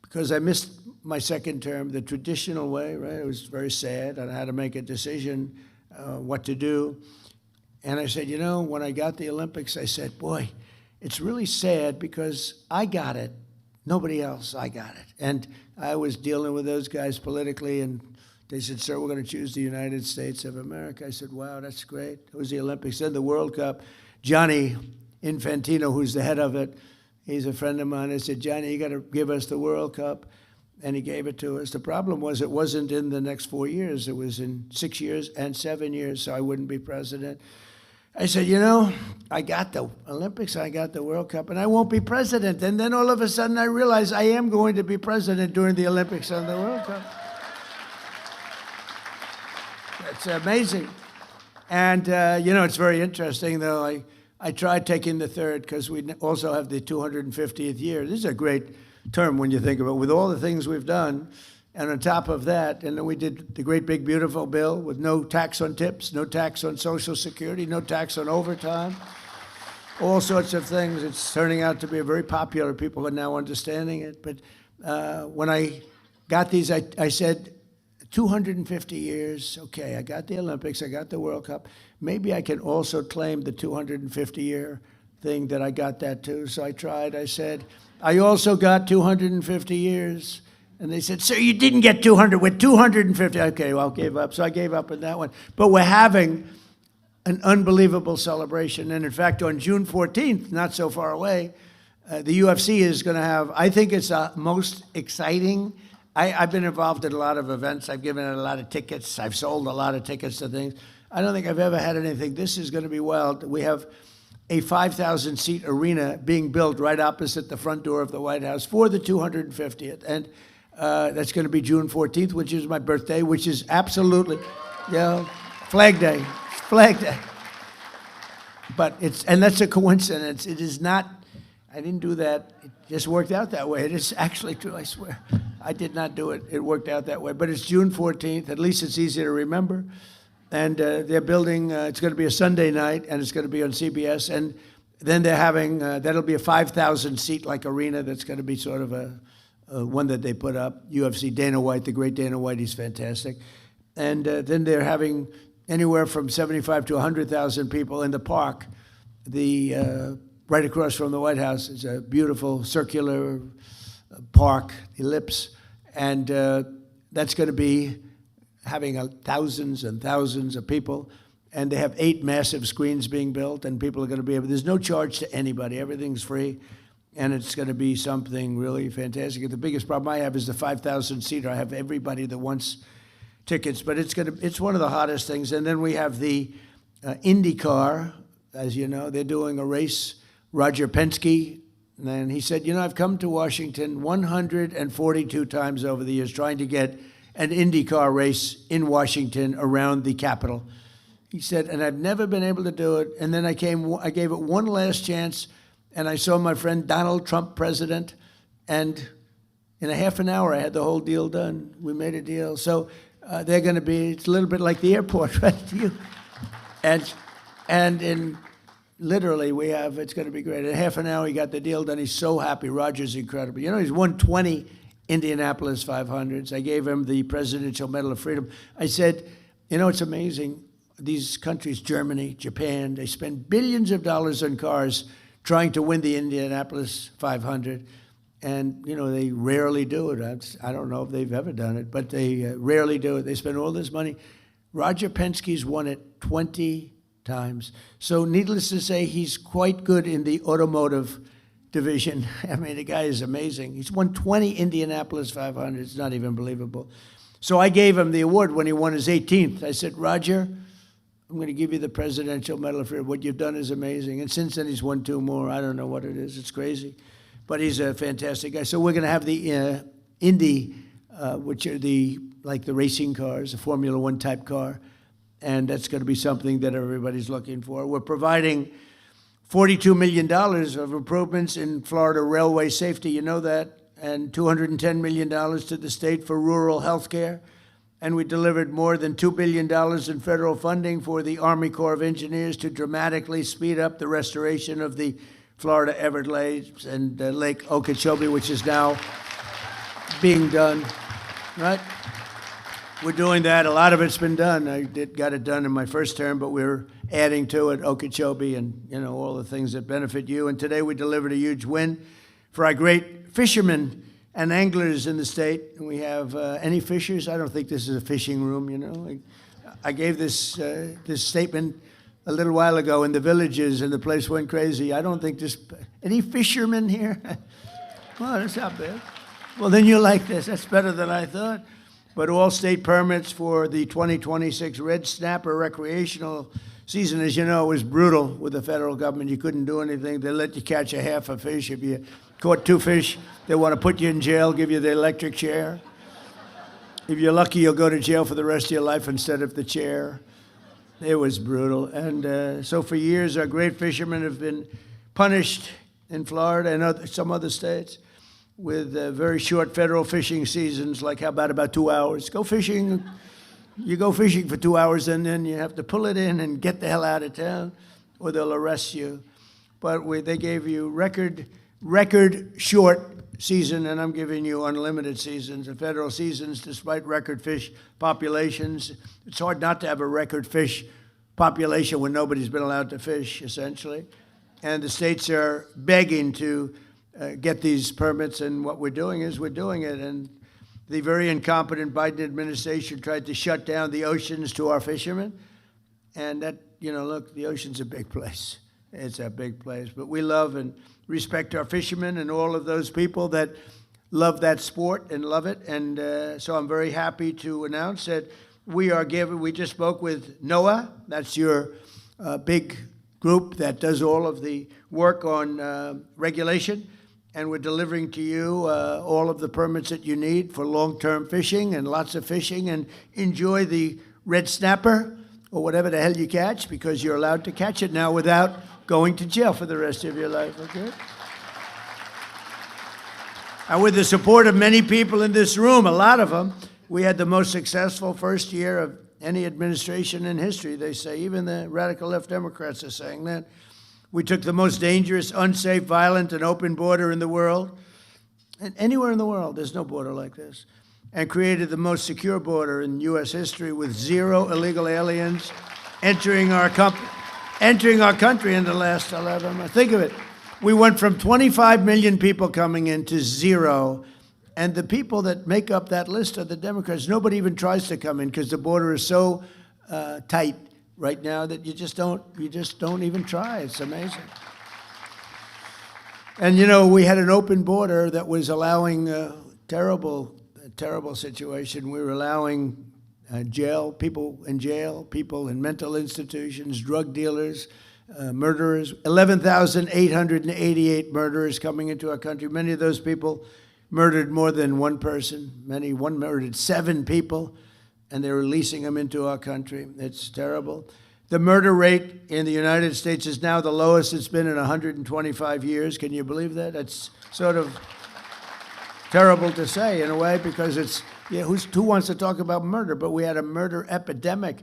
because I missed my second term the traditional way, right? It was very sad. I had to make a decision what to do. And I said, you know, when I got the Olympics, I said, boy, it's really sad because I got it. Nobody else, I got it. And I was dealing with those guys politically, and they said, "Sir, we're going to choose the United States of America." I said, "Wow, that's great." It was the Olympics. Then the World Cup. Johnny Infantino, who's the head of it, he's a friend of mine. I said, "Johnny, you got to give us the World Cup." And he gave it to us. The problem was it wasn't in the next 4 years. It was in 6 years and 7 years, so I wouldn't be president. I said, you know, I got the Olympics, I got the World Cup, and I won't be president. And then all of a sudden I realized I am going to be president during the Olympics and the World Cup. It's amazing. And, you know, it's very interesting, though. I tried taking the third because we also have the 250th year. This is a great term when you think about it, with all the things we've done. And on top of that, and then we did the great big beautiful bill with no tax on tips, no tax on Social Security, no tax on overtime, all sorts of things. It's turning out to be very popular. People are now understanding it. But when I got these, I said, 250 years, okay, I got the Olympics, I got the World Cup. Maybe I can also claim the 250-year thing that I got that too. So I tried. I said, I also got 250 years. And they said, "Sir, you didn't get 200. We're 250. Okay, well, I gave up. So I gave up on that one. But we're having an unbelievable celebration. And in fact, on June 14th, not so far away, the UFC is going to have, I think it's the most exciting. I've been involved in a lot of events. I've given out a lot of tickets. I've sold a lot of tickets to things. I don't think I've ever had anything. This is going to be wild. We have a 5,000-seat arena being built right opposite the front door of the White House for the 250th. And that's going to be June 14th, which is my birthday, which is absolutely, you know, Flag Day. But and that's a coincidence. It is not, I didn't do that. It just worked out that way. It is actually true, I swear. I did not do it. It worked out that way. But it's June 14th. At least it's easy to remember. And they're building, it's going to be a Sunday night, and it's going to be on CBS. And then they're having, that'll be a 5,000-seat like arena that's going to be sort of a one that they put up. UFC, Dana White, the great Dana White, he's fantastic. And then they're having anywhere from 75 to 100,000 people in the park. Right across from the White House is a beautiful circular park, ellipse. And that's going to be having thousands and thousands of people. and they have 8 massive screens being built, and people are going to be able, there's no charge to anybody. Everything's free, and it's going to be something really fantastic. The biggest problem I have is the 5,000-seater. I have everybody that wants tickets, but it's one of the hottest things. And then we have the IndyCar, as you know, they're doing a race. Roger Penske, and he said, I've come to Washington 142 times over the years trying to get an IndyCar race in Washington around the Capitol. He said, and I've never been able to do it. And then I gave it one last chance, and I saw my friend Donald Trump president, and in a half an hour I had the whole deal done. We made a deal. So they're going to be, it's a little bit like the airport, right? And in literally it's going to be great. In half an hour he got the deal done. He's so happy. Roger's incredible. He's won 20 Indianapolis 500s. I gave him the Presidential Medal of Freedom. I said, it's amazing. These countries, Germany, Japan, they spend billions of dollars on cars trying to win the Indianapolis 500. And, they rarely do it. I don't know if they've ever done it, but they rarely do it. They spend all this money. Roger Penske's won it 20 times. So needless to say, he's quite good in the automotive division. I mean, the guy is amazing. He's won 20 Indianapolis 500s. It's not even believable. So I gave him the award when he won his 18th. I said, Roger, I'm going to give you the Presidential Medal of Freedom. What you've done is amazing. And since then, he's won 2 more. I don't know what it is. It's crazy. But he's a fantastic guy. So we're going to have the Indy, which are the racing cars, the Formula One type car. And that's going to be something that everybody's looking for. We're providing $42 million of improvements in Florida railway safety. You know that. And $210 million to the state for rural health care. And we delivered more than $2 billion in federal funding for the Army Corps of Engineers to dramatically speed up the restoration of the Florida Everglades and Lake Okeechobee, which is now being done, right? We're doing that. A lot of it's been done. I got it done in my first term, but we're adding to it Okeechobee and, all the things that benefit you. And today we delivered a huge win for our great fishermen and anglers in the state. And we have any fishers? I don't think this is a fishing room, I gave this statement a little while ago in the villages, and the place went crazy. I don't think any fishermen here? Well, that's not bad. Well, then you like this. That's better than I thought. But all state permits for the 2026 red snapper recreational season, as you know, was brutal with the federal government. You couldn't do anything. They let you catch a half a fish. If you caught 2 fish, they want to put you in jail, give you the electric chair. If you're lucky, you'll go to jail for the rest of your life instead of the chair. It was brutal. And so for years, our great fishermen have been punished in Florida and some other states with very short federal fishing seasons, like how about 2 hours? Go fishing. You go fishing for 2 hours, and then you have to pull it in and get the hell out of town, or they'll arrest you. But they gave you record short season, and I'm giving you unlimited seasons and federal seasons despite record fish populations. It's hard not to have a record fish population when nobody's been allowed to fish, essentially. And the states are begging to get these permits, and what we're doing is we're doing it. And the very incompetent Biden administration tried to shut down the oceans to our fishermen. And that, look, the ocean's a big place. It's a big place. But we love and respect our fishermen and all of those people that love that sport and love it. And so I'm very happy to announce that we just spoke with NOAA. That's your big group that does all of the work on regulation. And we're delivering to you all of the permits that you need for long-term fishing and lots of fishing. And enjoy the red snapper or whatever the hell you catch, because you're allowed to catch it now without going to jail for the rest of your life, okay? And with the support of many people in this room, a lot of them, we had the most successful first year of any administration in history, they say. Even the radical left Democrats are saying that. We took the most dangerous, unsafe, violent, and open border in the world, and anywhere in the world, there's no border like this, and created the most secure border in U.S. history with 0 illegal aliens entering our country in the last 11 months. Think of it. We went from 25 million people coming in to 0, and the people that make up that list are the Democrats. Nobody even tries to come in because the border is so tight right now that you just don't even try. It's amazing. And we had an open border that was allowing a terrible situation. We were allowing people in jail, people in mental institutions, drug dealers, murderers. 11,888 murderers coming into our country. Many of those people murdered more than one person. One murdered 7 people, and they're releasing them into our country. It's terrible. The murder rate in the United States is now the lowest it's been in 125 years. Can you believe that? It's sort of terrible to say in a way, because it's, who wants to talk about murder? But we had a murder epidemic,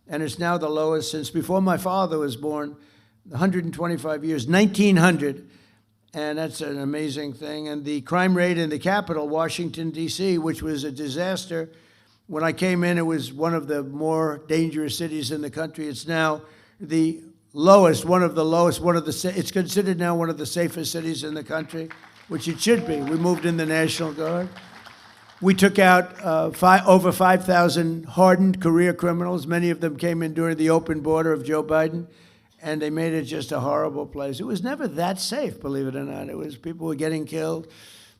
and it's now the lowest since before my father was born, 125 years, 1900. And that's an amazing thing. And the crime rate in the capital, Washington, D.C., which was a disaster. When I came in, it was one of the more dangerous cities in the country. It's now the lowest, it's considered now one of the safest cities in the country, which it should be. We moved in the National Guard. We took out over 5,000 hardened career criminals. Many of them came in during the open border of Joe Biden, and they made it just a horrible place. It was never that safe, believe it or not. People were getting killed,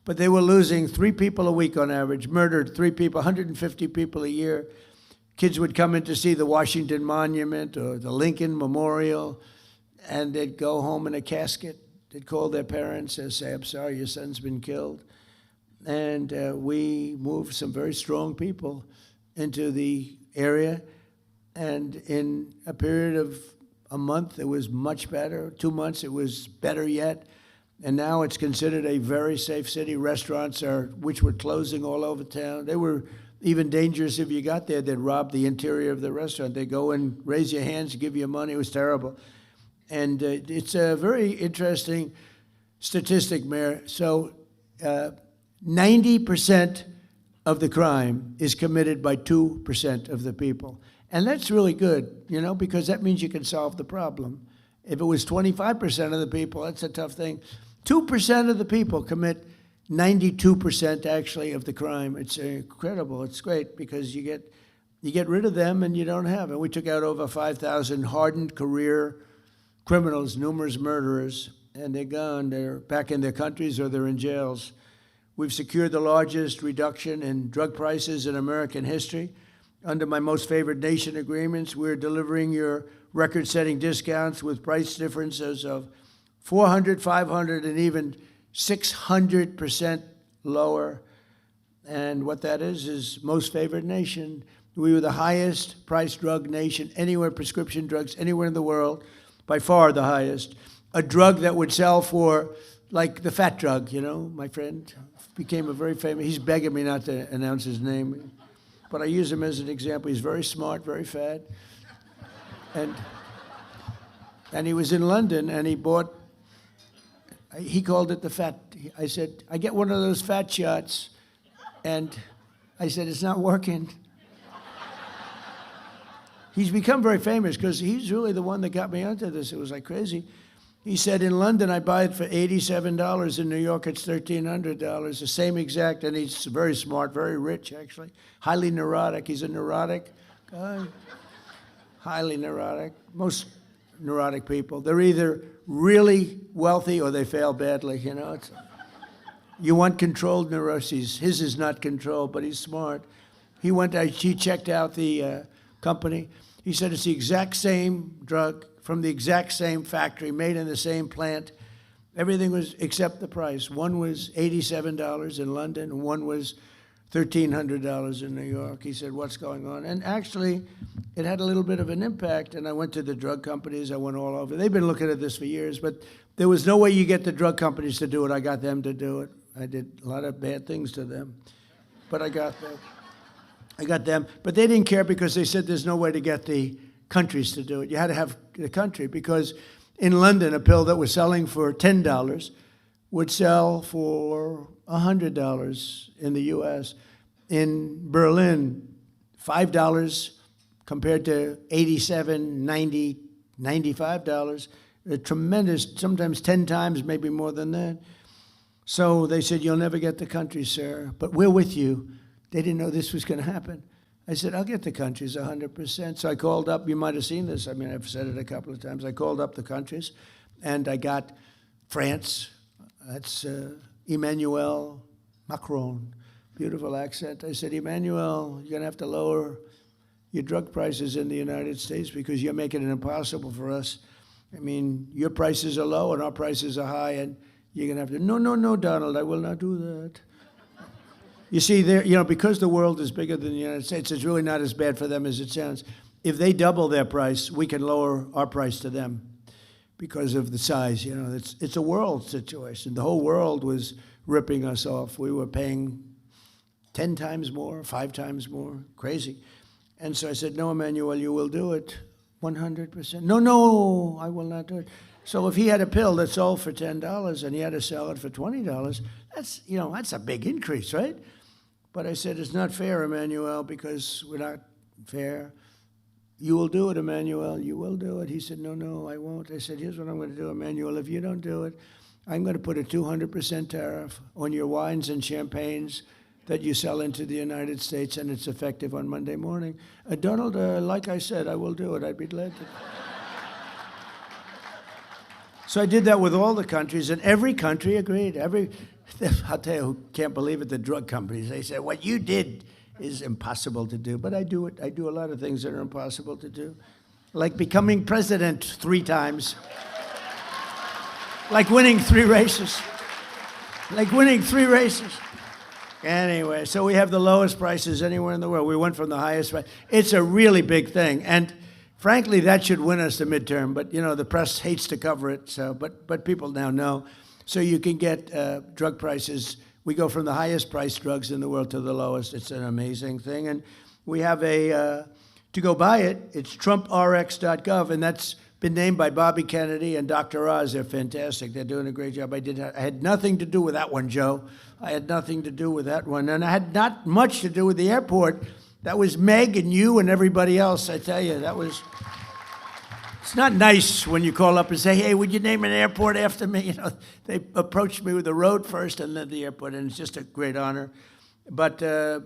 but they were losing 3 people a week on average, murdered 3 people, 150 people a year. Kids would come in to see the Washington Monument or the Lincoln Memorial, and they'd go home in a casket. They'd call their parents and say, "I'm sorry, your son's been killed." And we moved some very strong people into the area, and in a period of a month, it was much better. 2 months, it was better yet. And now it's considered a very safe city. Restaurants which were closing all over town. They were even dangerous if you got there. They'd rob the interior of the restaurant. They'd go and raise your hands, give you money. It was terrible. And it's a very interesting statistic, Mayor. So 90% of the crime is committed by 2% of the people. And that's really good, because that means you can solve the problem. If it was 25% of the people, that's a tough thing. 2% of the people commit 92% actually of the crime. It's incredible. It's great because you get rid of them and you don't have it. We took out over 5,000 hardened career criminals, numerous murderers, and they're gone. They're back in their countries or they're in jails. We've secured the largest reduction in drug prices in American history. Under my most favored nation agreements, we're delivering your record-setting discounts with price differences of 400, 500, and even 600% lower. And what that is most favored nation. We were the highest priced drug nation anywhere, prescription drugs, anywhere in the world, by far the highest. A drug that would sell for, like the fat drug, my friend became a very famous, he's begging me not to announce his name, but I use him as an example. He's very smart, very fat. And he was in London, and he called it the fat. I said, "I get one of those fat shots." And I said, "It's not working." He's become very famous because he's really the one that got me onto this. It was like crazy. He said, "In London, I buy it for $87. In New York, it's $1,300. The same exact." And he's very smart, very rich, actually. Highly neurotic. He's a neurotic guy. Highly neurotic. Most neurotic people, they're either really wealthy or they fail badly, You want controlled neuroses. His is not controlled, but he's smart. He checked out the company. He said it's the exact same drug from the exact same factory, made in the same plant. Everything was except the price. One was $87 in London, and one was $1,300 in New York. He said, "What's going on?" And actually, it had a little bit of an impact, and I went to the drug companies. I went all over. They've been looking at this for years, but there was no way you get the drug companies to do it. I got them to do it. I did a lot of bad things to them, but I got them. But they didn't care because they said there's no way to get the countries to do it. You had to have the country, because in London, a pill that was selling for $10 would sell for $100 in the U.S. In Berlin, $5 compared to $87, $90, $95. A tremendous, sometimes 10 times, maybe more than that. So they said, "You'll never get the country, sir, but we're with you." They didn't know this was going to happen. I said, I'll get the countries 100%. So I called up, you might have seen this, I mean, I've said it a couple of times. I called up the countries, and I got France, that's Emmanuel Macron, beautiful accent. I said, Emmanuel, you're gonna have to lower your drug prices in the United States because you're making it impossible for us. I mean, your prices are low and our prices are high, and you're gonna have to, no, Donald, I will not do that. You see, because the world is bigger than the United States, it's really not as bad for them as it sounds. If they double their price, we can lower our price to them because of the size. It's a world situation. The whole world was ripping us off. We were paying 10 times more, 5 times more, crazy. And so I said, no, Emmanuel, you will do it 100%. No, I will not do it. So if he had a pill that sold for $10 and he had to sell it for $20, that's a big increase, right? But I said, it's not fair, Emmanuel, because we're not fair. You will do it, Emmanuel. You will do it. He said, no, I won't. I said, here's what I'm going to do, Emmanuel. If you don't do it, I'm going to put a 200% tariff on your wines and champagnes that you sell into the United States, and it's effective on Monday morning. Donald, like I said, I will do it. I'd be glad to. So I did that with all the countries, and every country agreed. I'll tell you who can't believe it, the drug companies. They said, what you did is impossible to do. But I do it. I do a lot of things that are impossible to do. Like becoming president 3 times. Like winning 3 races. Anyway, so we have the lowest prices anywhere in the world. We went from the highest price. It's a really big thing. And frankly, that should win us the midterm. But, the press hates to cover it. So, but people now know. So you can get drug prices. We go from the highest priced drugs in the world to the lowest. It's an amazing thing. And we have to go buy it, it's TrumpRx.gov, and that's been named by Bobby Kennedy and Dr. Oz. They're fantastic. They're doing a great job. I had nothing to do with that one, Joe. I had nothing to do with that one. And I had not much to do with the airport. That was Meg and you and everybody else, I tell you. It's not nice when you call up and say, hey, would you name an airport after me? They approached me with the road first and then the airport, and it's just a great honor. But the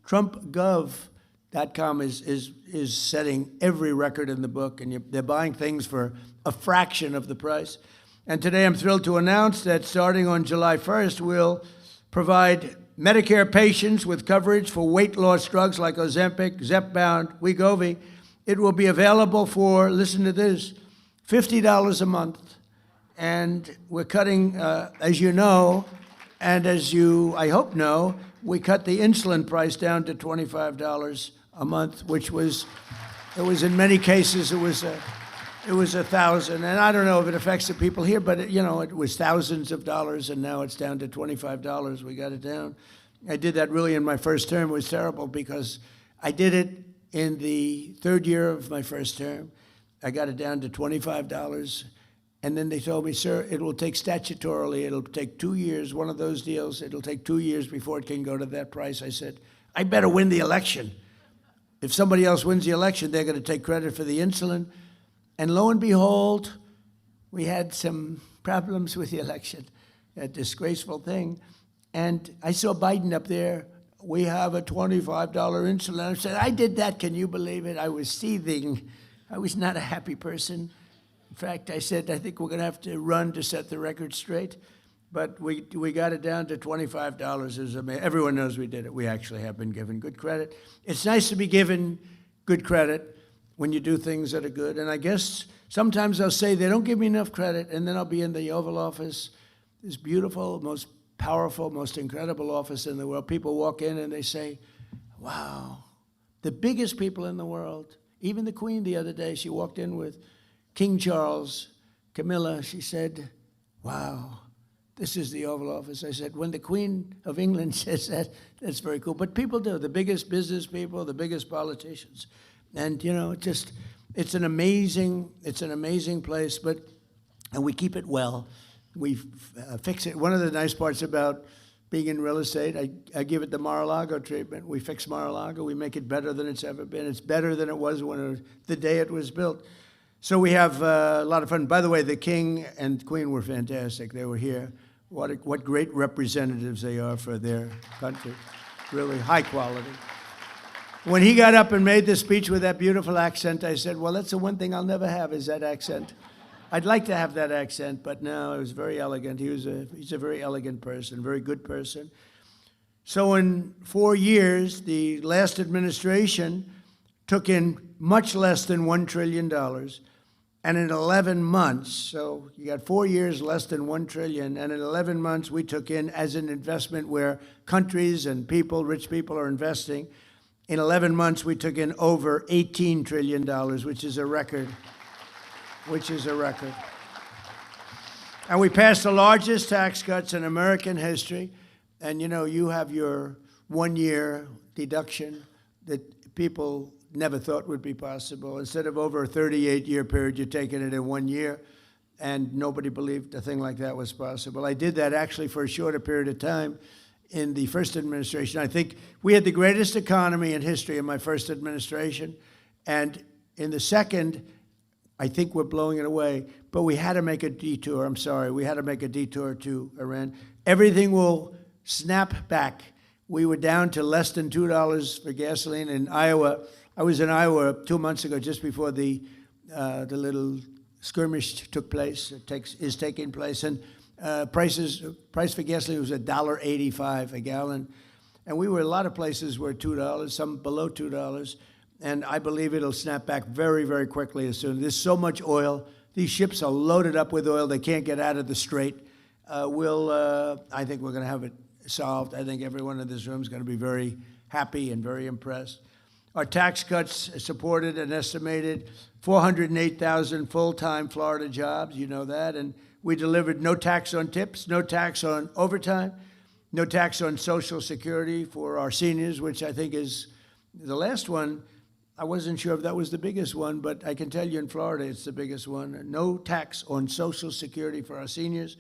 TrumpGov.com is setting every record in the book, and they're buying things for a fraction of the price. And today I'm thrilled to announce that starting on July 1st, we'll provide Medicare patients with coverage for weight loss drugs like Ozempic, Zepbound, Wegovy. It will be available for, listen to this, $50 a month. And we're cutting, as you know, and as you, I hope, know, we cut the insulin price down to $25 a month, which was, in many cases, it was $1,000. And I don't know if it affects the people here, but it was thousands of dollars, and now it's down to $25. We got it down. I did that really in my first term. It was terrible because I did it in the 3rd year of my first term. I got it down to $25. And then they told me, sir, it will take statutorily, it'll take 2 years, one of those deals, it'll take 2 years before it can go to that price. I said, I better win the election. If somebody else wins the election, they're going to take credit for the insulin. And lo and behold, we had some problems with the election, a disgraceful thing. And I saw Biden up there. We have a $25 insulin. I said, I did that. Can you believe it? I was seething. I was not a happy person. In fact, I said, I think we're going to have to run to set the record straight. But we got it down to $25. Everyone knows we did it. We actually have been given good credit. It's nice to be given good credit when you do things that are good. And I guess sometimes they'll say they don't give me enough credit, and then I'll be in the Oval Office, this beautiful, most powerful, most incredible office in the world. People walk in and they say, wow, the biggest people in the world. Even the Queen the other day, she walked in with King Charles, Camilla. She said, wow, this is the Oval Office. I said, when the Queen of England says that, that's very cool. But people do, the biggest business people, the biggest politicians. And, it's an amazing place, and we keep it well. We fix it. One of the nice parts about being in real estate, I give it the Mar-a-Lago treatment. We fix Mar-a-Lago. We make it better than it's ever been. It's better than it was the day it was built. So we have a lot of fun. By the way, the King and Queen were fantastic. They were here. What great representatives they are for their country. Really high quality. When he got up and made the speech with that beautiful accent, I said, well, that's the one thing I'll never have is that accent. I'd like to have that accent, but no, it was very elegant. He's a very elegant person, very good person. So in 4 years, the last administration took in much less than $1 trillion. And in 11 months, so you got 4 years, less than $1 trillion, and in 11 months we took in as an investment where countries and people, rich people are investing. In 11 months we took in over $18 trillion, which is a record, And we passed the largest tax cuts in American history. And you have your 1 year deduction that people never thought would be possible. Instead of over a 38-year period, you're taking it in 1 year, and nobody believed a thing like that was possible. I did that actually for a shorter period of time in the first administration. I think we had the greatest economy in history in my first administration, and in the second, I think we're blowing it away, but we had to make a detour. I'm sorry, we had to make a detour to Iran. Everything will snap back. We were down to less than $2 for gasoline in Iowa. I was in Iowa 2 months ago, just before the little skirmish took place. Is taking place, and price for gasoline was $1.85 a gallon, and we were a lot of places were $2, some below $2, and I believe it'll snap back very, very quickly as soon. There's so much oil; these ships are loaded up with oil; they can't get out of the strait. I think we're going to have it solved. I think everyone in this room is going to be very happy and very impressed. Our tax cuts supported an estimated 408,000 full-time Florida jobs, you know that, and we delivered no tax on tips, no tax on overtime, no tax on Social Security for our seniors, which I think is the last one. I wasn't sure if that was the biggest one, but I can tell you in Florida it's the biggest one. No tax on Social Security for our seniors.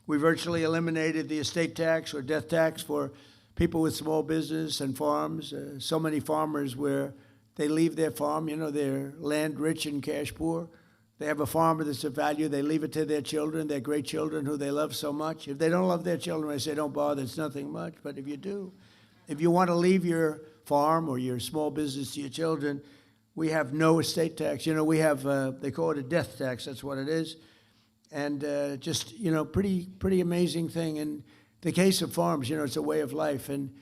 We virtually eliminated the estate tax or death tax for people with small business and farms. So many farmers where they leave their farm, they're land rich and cash poor. They have a farm that's of value. They leave it to their children, their great children who they love so much. If they don't love their children, I say don't bother, it's nothing much. But if you do, if you want to leave your farm or your small business to your children, we have no estate tax. We have, they call it a death tax, that's what it is. And pretty amazing thing. In the case of farms, it's a way of life. And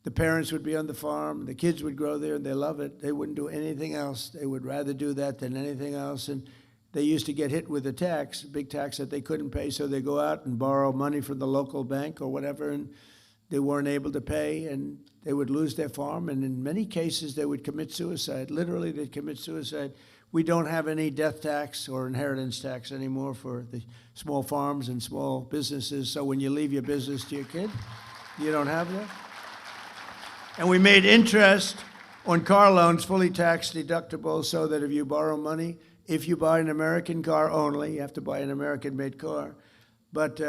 the parents would be on the farm, the kids would grow there, and they love it. They wouldn't do anything else. They would rather do that than anything else. And they used to get hit with a tax, a big tax that they couldn't pay, so they go out and borrow money from the local bank or whatever, and they weren't able to pay, and they would lose their farm. And in many cases, they would commit suicide. Literally, they'd commit suicide. We don't have any death tax or inheritance tax anymore for the small farms and small businesses. So when you leave your business to your kid, you don't have that. And we made interest on car loans fully tax deductible so that if you borrow money, if you buy an American car only, you have to buy an American-made car, but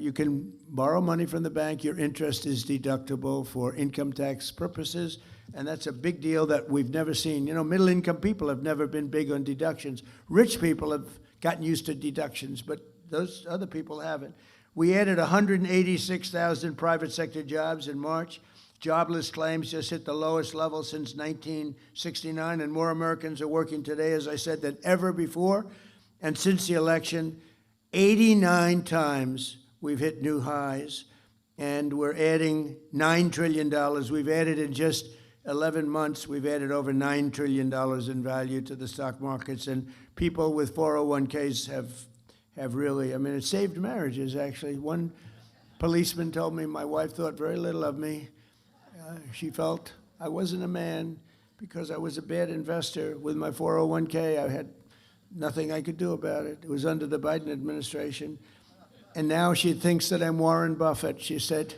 you can borrow money from the bank. Your interest is deductible for income tax purposes. And that's a big deal that we've never seen. Middle-income people have never been big on deductions. Rich people have gotten used to deductions, but those other people haven't. We added 186,000 private sector jobs in March. Jobless claims just hit the lowest level since 1969, and more Americans are working today, as I said, than ever before. And since the election, 89 times we've hit new highs, and we're adding $9 trillion. We've added in just 11 months, we've added over $9 trillion in value to the stock markets, and people with 401ks have really, it saved marriages, actually. One policeman told me my wife thought very little of me. She felt I wasn't a man because I was a bad investor. With my 401k, I had nothing I could do about it. It was under the Biden administration. And now she thinks that I'm Warren Buffett. She said,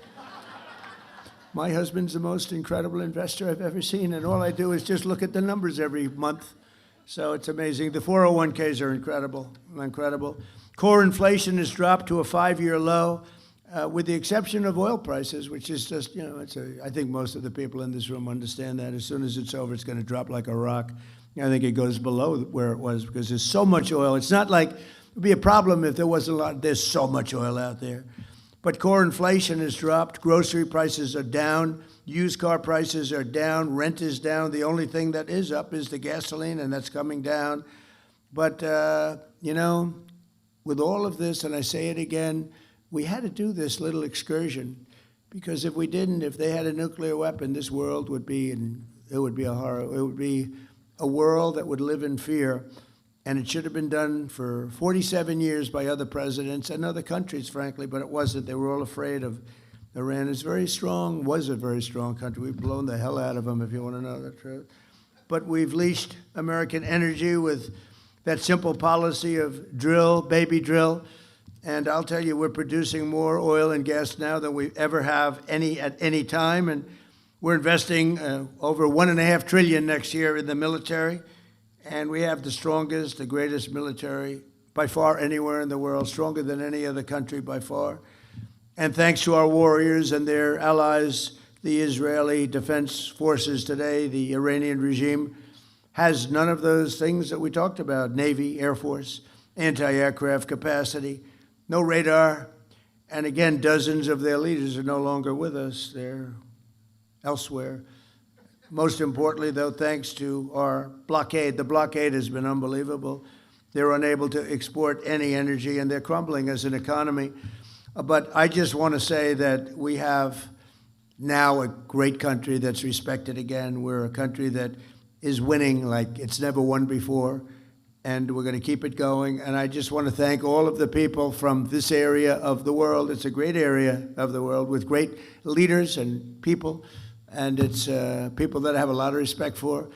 my husband's the most incredible investor I've ever seen, and all I do is just look at the numbers every month. So it's amazing. The 401ks are incredible. Core inflation has dropped to a 5-year low, with the exception of oil prices, which is just, I think most of the people in this room understand that. As soon as it's over, it's going to drop like a rock. I think it goes below where it was because there's so much oil. It's not like it would be a problem if there wasn't a lot. There's so much oil out there. But core inflation has dropped. Grocery prices are down. Used car prices are down. Rent is down. The only thing that is up is the gasoline, and that's coming down. But, with all of this, and I say it again, we had to do this little excursion, because if we didn't, if they had a nuclear weapon, this world would be, it would be a horror. It would be a world that would live in fear. And it should have been done for 47 years by other presidents and other countries, frankly, but it wasn't. They were all afraid of Iran. It's very strong, was a very strong country. We've blown the hell out of them, if you want to know the truth. But we've leashed American energy with that simple policy of drill, baby drill. And I'll tell you, we're producing more oil and gas now than we ever have at any time. And we're investing over $1.5 trillion next year in the military. And we have the strongest, the greatest military by far anywhere in the world, stronger than any other country by far. And thanks to our warriors and their allies, the Israeli Defense Forces today, the Iranian regime has none of those things that we talked about: Navy, Air Force, anti-aircraft capacity, no radar. And again, dozens of their leaders are no longer with us. They're elsewhere. Most importantly, though, thanks to our blockade. The blockade has been unbelievable. They're unable to export any energy, and they're crumbling as an economy. But I just want to say that we have now a great country that's respected again. We're a country that is winning like it's never won before, and we're going to keep it going. And I just want to thank all of the people from this area of the world. It's a great area of the world with great leaders and people. And it's people that I have a lot of respect for.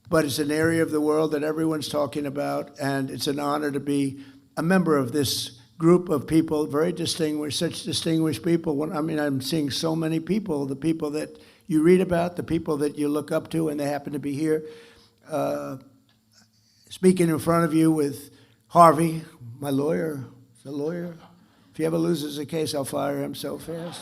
But it's an area of the world that everyone's talking about, and it's an honor to be a member of this group of people, very distinguished, such distinguished people. I'm seeing so many people, the people that you read about, the people that you look up to, and they happen to be here. Speaking in front of you with Harvey, my lawyer, the lawyer. If he ever loses a case, I'll fire him so fast.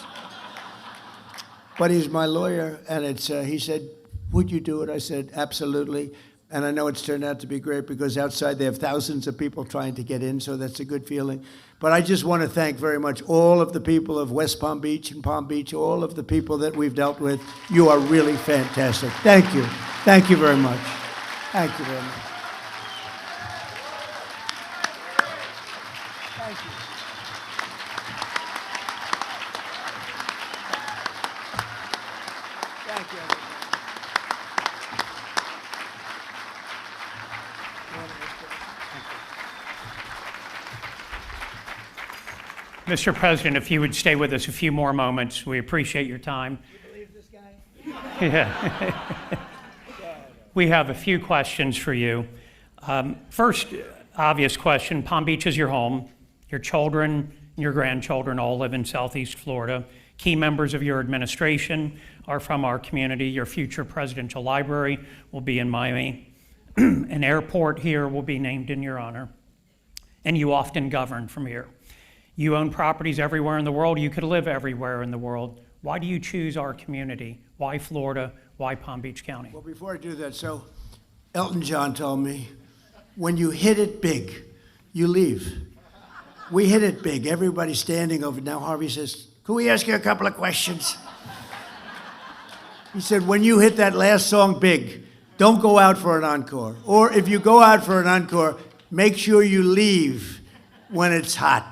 But he's my lawyer, and he said, would you do it? I said, absolutely. And I know it's turned out to be great, because outside they have thousands of people trying to get in, so that's a good feeling. But I just want to thank very much all of the people of West Palm Beach and Palm Beach, all of the people that we've dealt with. You are really fantastic. Thank you. Thank you very much. Thank you very much. Thank you. Thank you. Mr. President, if you would stay with us a few more moments, we appreciate your time. You believe this guy? Yeah. We have a few questions for you. First, obvious question: Palm Beach is your home. Your children and your grandchildren all live in Southeast Florida. Key members of your administration are from our community. Your future presidential library will be in Miami. An airport here will be named in your honor. And you often govern from here. You own properties everywhere in the world. You could live everywhere in the world. Why do you choose our community? Why Florida? Why Palm Beach County? Well, before I do that, so Elton John told me, when you hit it big, you leave. We hit it big. Everybody's standing over. Now Harvey says, can we ask you a couple of questions? He said, when you hit that last song big, don't go out for an encore. Or if you go out for an encore, make sure you leave when it's hot.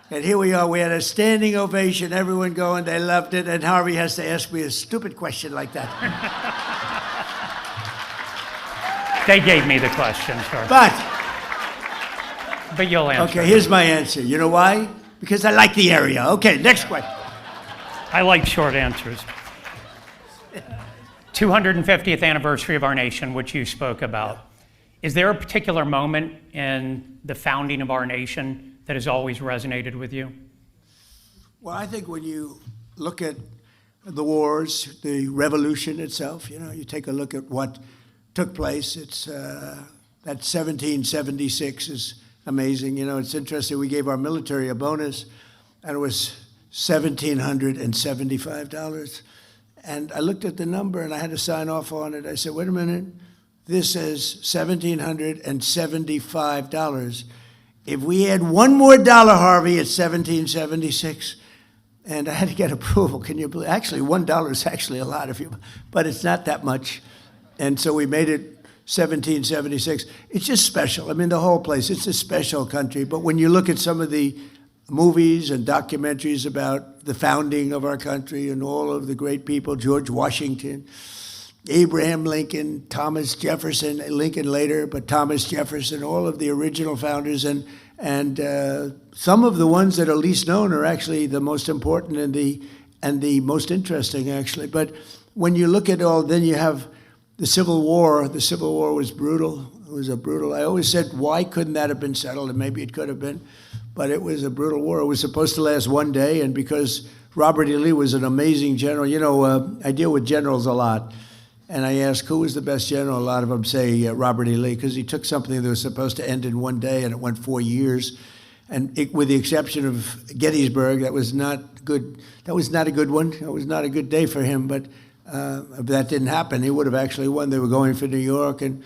And here we are. We had a standing ovation, everyone going, they loved it, and Harvey has to ask me a stupid question like that. They gave me the question, sir. But you'll answer. Okay, here's my answer. You know why? Because I like the area. Okay, next question. I like short answers. 250th anniversary of our nation, which you spoke about. Is there a particular moment in the founding of our nation that has always resonated with you? Well, I think when you look at the wars, the revolution itself, you take a look at what took place. It's that 1776 is amazing. It's interesting. We gave our military a bonus, and it was $1,775. And I looked at the number, and I had to sign off on it. I said, wait a minute. This says $1,775. if we had one more dollar, Harvey, at 1776, and I had to get approval. Can you believe? Actually, $1 is actually a lot but it's not that much. And so we made it 1776. It's just special. I mean, the whole place, it's a special country. But when you look at some of the movies and documentaries about the founding of our country and all of the great people, George Washington, Abraham Lincoln, Thomas Jefferson, Lincoln later, but Thomas Jefferson, all of the original founders, and some of the ones that are least known are actually the most important and the most interesting, actually. But when you look at all, then you have the Civil War. The Civil War was brutal. It was a brutal. I always said, why couldn't that have been settled? And maybe it could have been, but it was a brutal war. It was supposed to last one day, and because Robert E. Lee was an amazing general. You know, I deal with generals a lot. And I ask, who was the best general? A lot of them say Robert E. Lee, because he took something that was supposed to end in one day, and it went 4 years. And with the exception of Gettysburg, that was not good. That was not a good one. It was not a good day for him. But if that didn't happen, he would have actually won. They were going for New York, and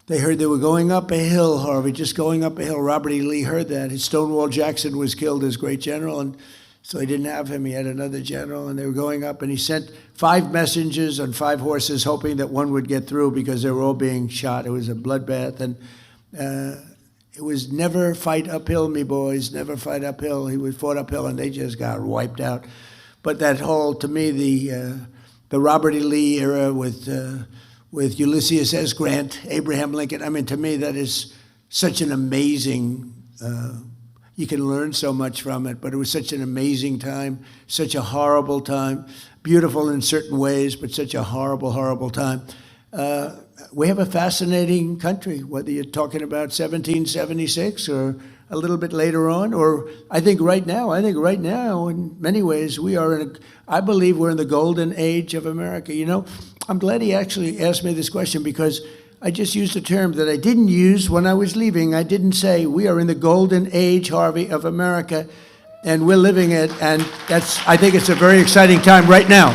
they heard they were going up a hill, Harvey, just going up a hill. Robert E. Lee heard that. Stonewall Jackson was killed as great general, and so he didn't have him. He had another general, and they were going up, and he sent 5 messengers on 5 horses, hoping that one would get through because they were all being shot. It was a bloodbath, and it was never fight uphill, me boys, never fight uphill. He was fought uphill, and they just got wiped out. But that whole, to me, the Robert E. Lee era with Ulysses S. Grant, Abraham Lincoln, I mean, to me, that is such an amazing you can learn so much from it, but it was such an amazing time, such a horrible time, beautiful in certain ways, but such a horrible, horrible time. We have a fascinating country, whether you're talking about 1776 or a little bit later on, or I think right now, in many ways, I believe we're in the golden age of America. You know, I'm glad he actually asked me this question, because I just used a term that I didn't use when I was leaving. I didn't say we are in the golden age, Harvey, of America, and we're living it, and I think it's a very exciting time right now.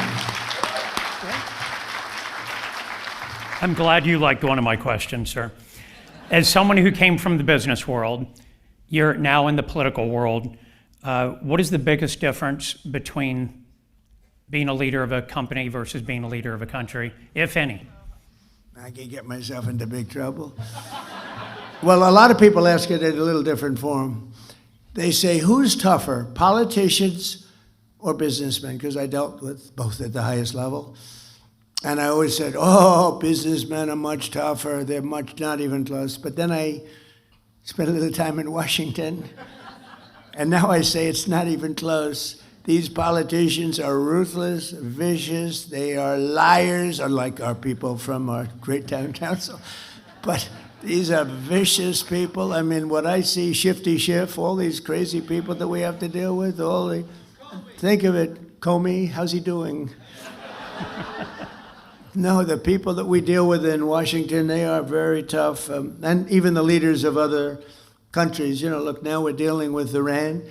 I'm glad you liked one of my questions, sir. As someone who came from the business world, you're now in the political world. What is the biggest difference between being a leader of a company versus being a leader of a country, if any? I can get myself into big trouble. Well, a lot of people ask it in a little different form. They say, who's tougher, politicians or businessmen? Because I dealt with both at the highest level. And I always said, oh, businessmen are much tougher. They're not even close. But then I spent a little time in Washington. And now I say it's not even close. These politicians are ruthless, vicious, they are liars, unlike our people from our great town council. But these are vicious people. I mean, what I see, Shifty Schiff, all these crazy people that we have to deal with, think of it, Comey, how's he doing? No, the people that we deal with in Washington, they are very tough. And even the leaders of other countries, you know, look, now we're dealing with Iran.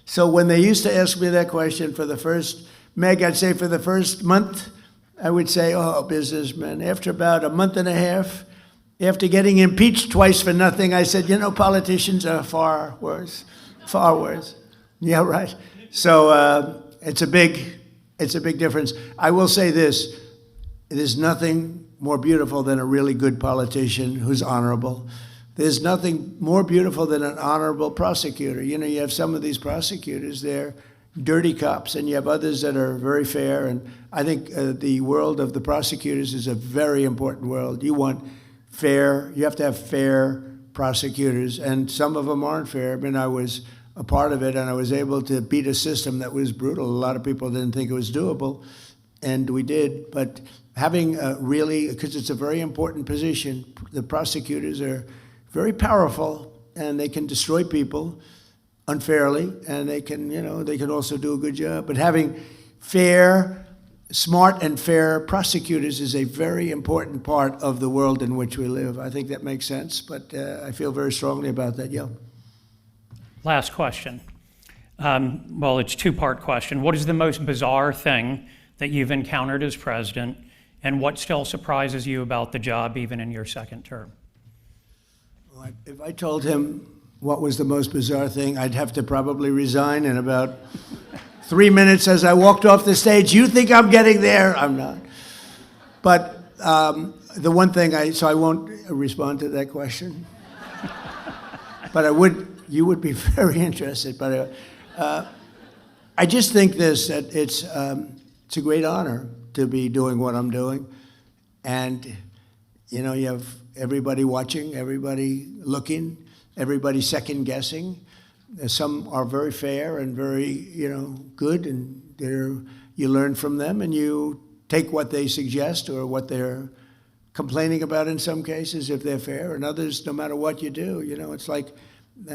So when they used to ask me that question for the first, Meg, I'd say for the first month, I would say, oh, businessmen. After about a month and a half, after getting impeached twice for nothing, I said, you know, politicians are far worse, far worse. Yeah, right. So it's a big difference. I will say this, there's nothing more beautiful than a really good politician who's honorable. There's nothing more beautiful than an honorable prosecutor. You know, you have some of these prosecutors, they're dirty cops, and you have others that are very fair. And I think the world of the prosecutors is a very important world. You want fair, you have to have fair prosecutors, and some of them aren't fair. I mean, I was a part of it, and I was able to beat a system that was brutal. A lot of people didn't think it was doable, and we did. But having really, because it's a very important position, the prosecutors are very powerful, and they can destroy people unfairly, and they can, you know, they can also do a good job. But having smart and fair prosecutors is a very important part of the world in which we live. I think that makes sense, but I feel very strongly about that, yeah. Last question. Well, it's a two-part question. What is the most bizarre thing that you've encountered as president, and what still surprises you about the job even in your second term? If I told him what was the most bizarre thing? I'd have to probably resign in about 3 minutes as I walked off the stage. You think I'm getting there? I'm not. But the one thing so I won't respond to that question. But you would be very interested. But I just think that it's a great honor to be doing what I'm doing. And, you know, you have everybody watching, everybody looking, everybody second guessing. Some are very fair and very, you know, good, and you learn from them and you take what they suggest or what they're complaining about in some cases if they're fair, and others, no matter what you do, you know, it's like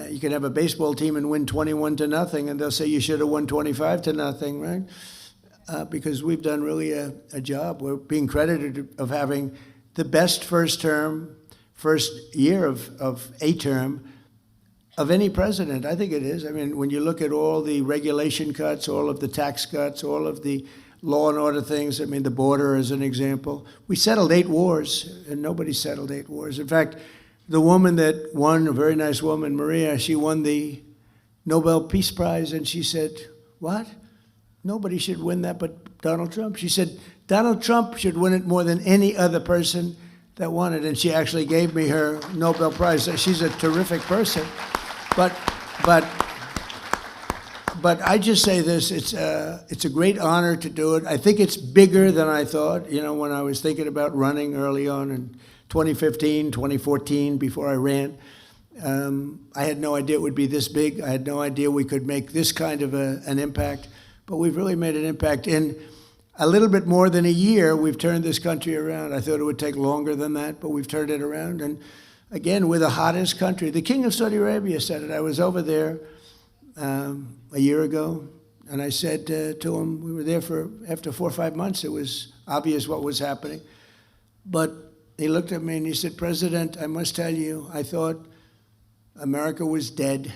you can have a baseball team and win 21-0, and they'll say you should have won 25-0, right? Because we've done really a job. We're being credited of having the best first year of a term of any president. I think it is. I mean, when you look at all the regulation cuts, all of the tax cuts, all of the law and order things, I mean, the border is an example. We settled 8 wars, and nobody settled 8 wars. In fact, the woman that won, a very nice woman, Maria, she won the Nobel Peace Prize, and she said, "What? Nobody should win that but Donald Trump." She said, "Donald Trump should win it more than any other person that won it." And she actually gave me her Nobel Prize. She's a terrific person. But I just say this, it's a great honor to do it. I think it's bigger than I thought. You know, when I was thinking about running early on in 2015, 2014, before I ran, I had no idea it would be this big. I had no idea we could make this kind of an impact. But we've really made an impact. In a little bit more than a year, we've turned this country around. I thought it would take longer than that, but we've turned it around. And again, we're the hottest country. The King of Saudi Arabia said it. I was over there a year ago, and I said to him, we were there after 4 or 5 months, it was obvious what was happening. But he looked at me and he said, "President, I must tell you, I thought America was dead.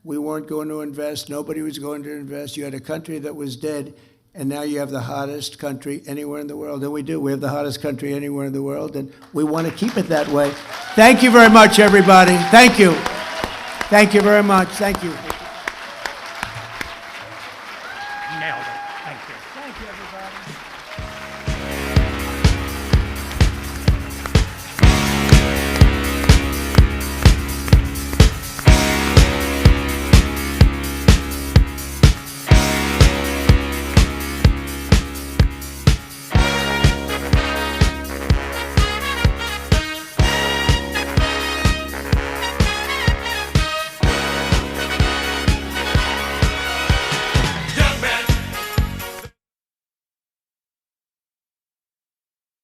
We weren't going to invest. Nobody was going to invest. You had a country that was dead, and now you have the hottest country anywhere in the world." And we do. We have the hottest country anywhere in the world, and we want to keep it that way. Thank you very much, everybody. Thank you. Thank you very much. Thank you. Nailed it. Thank you. Thank you, everybody.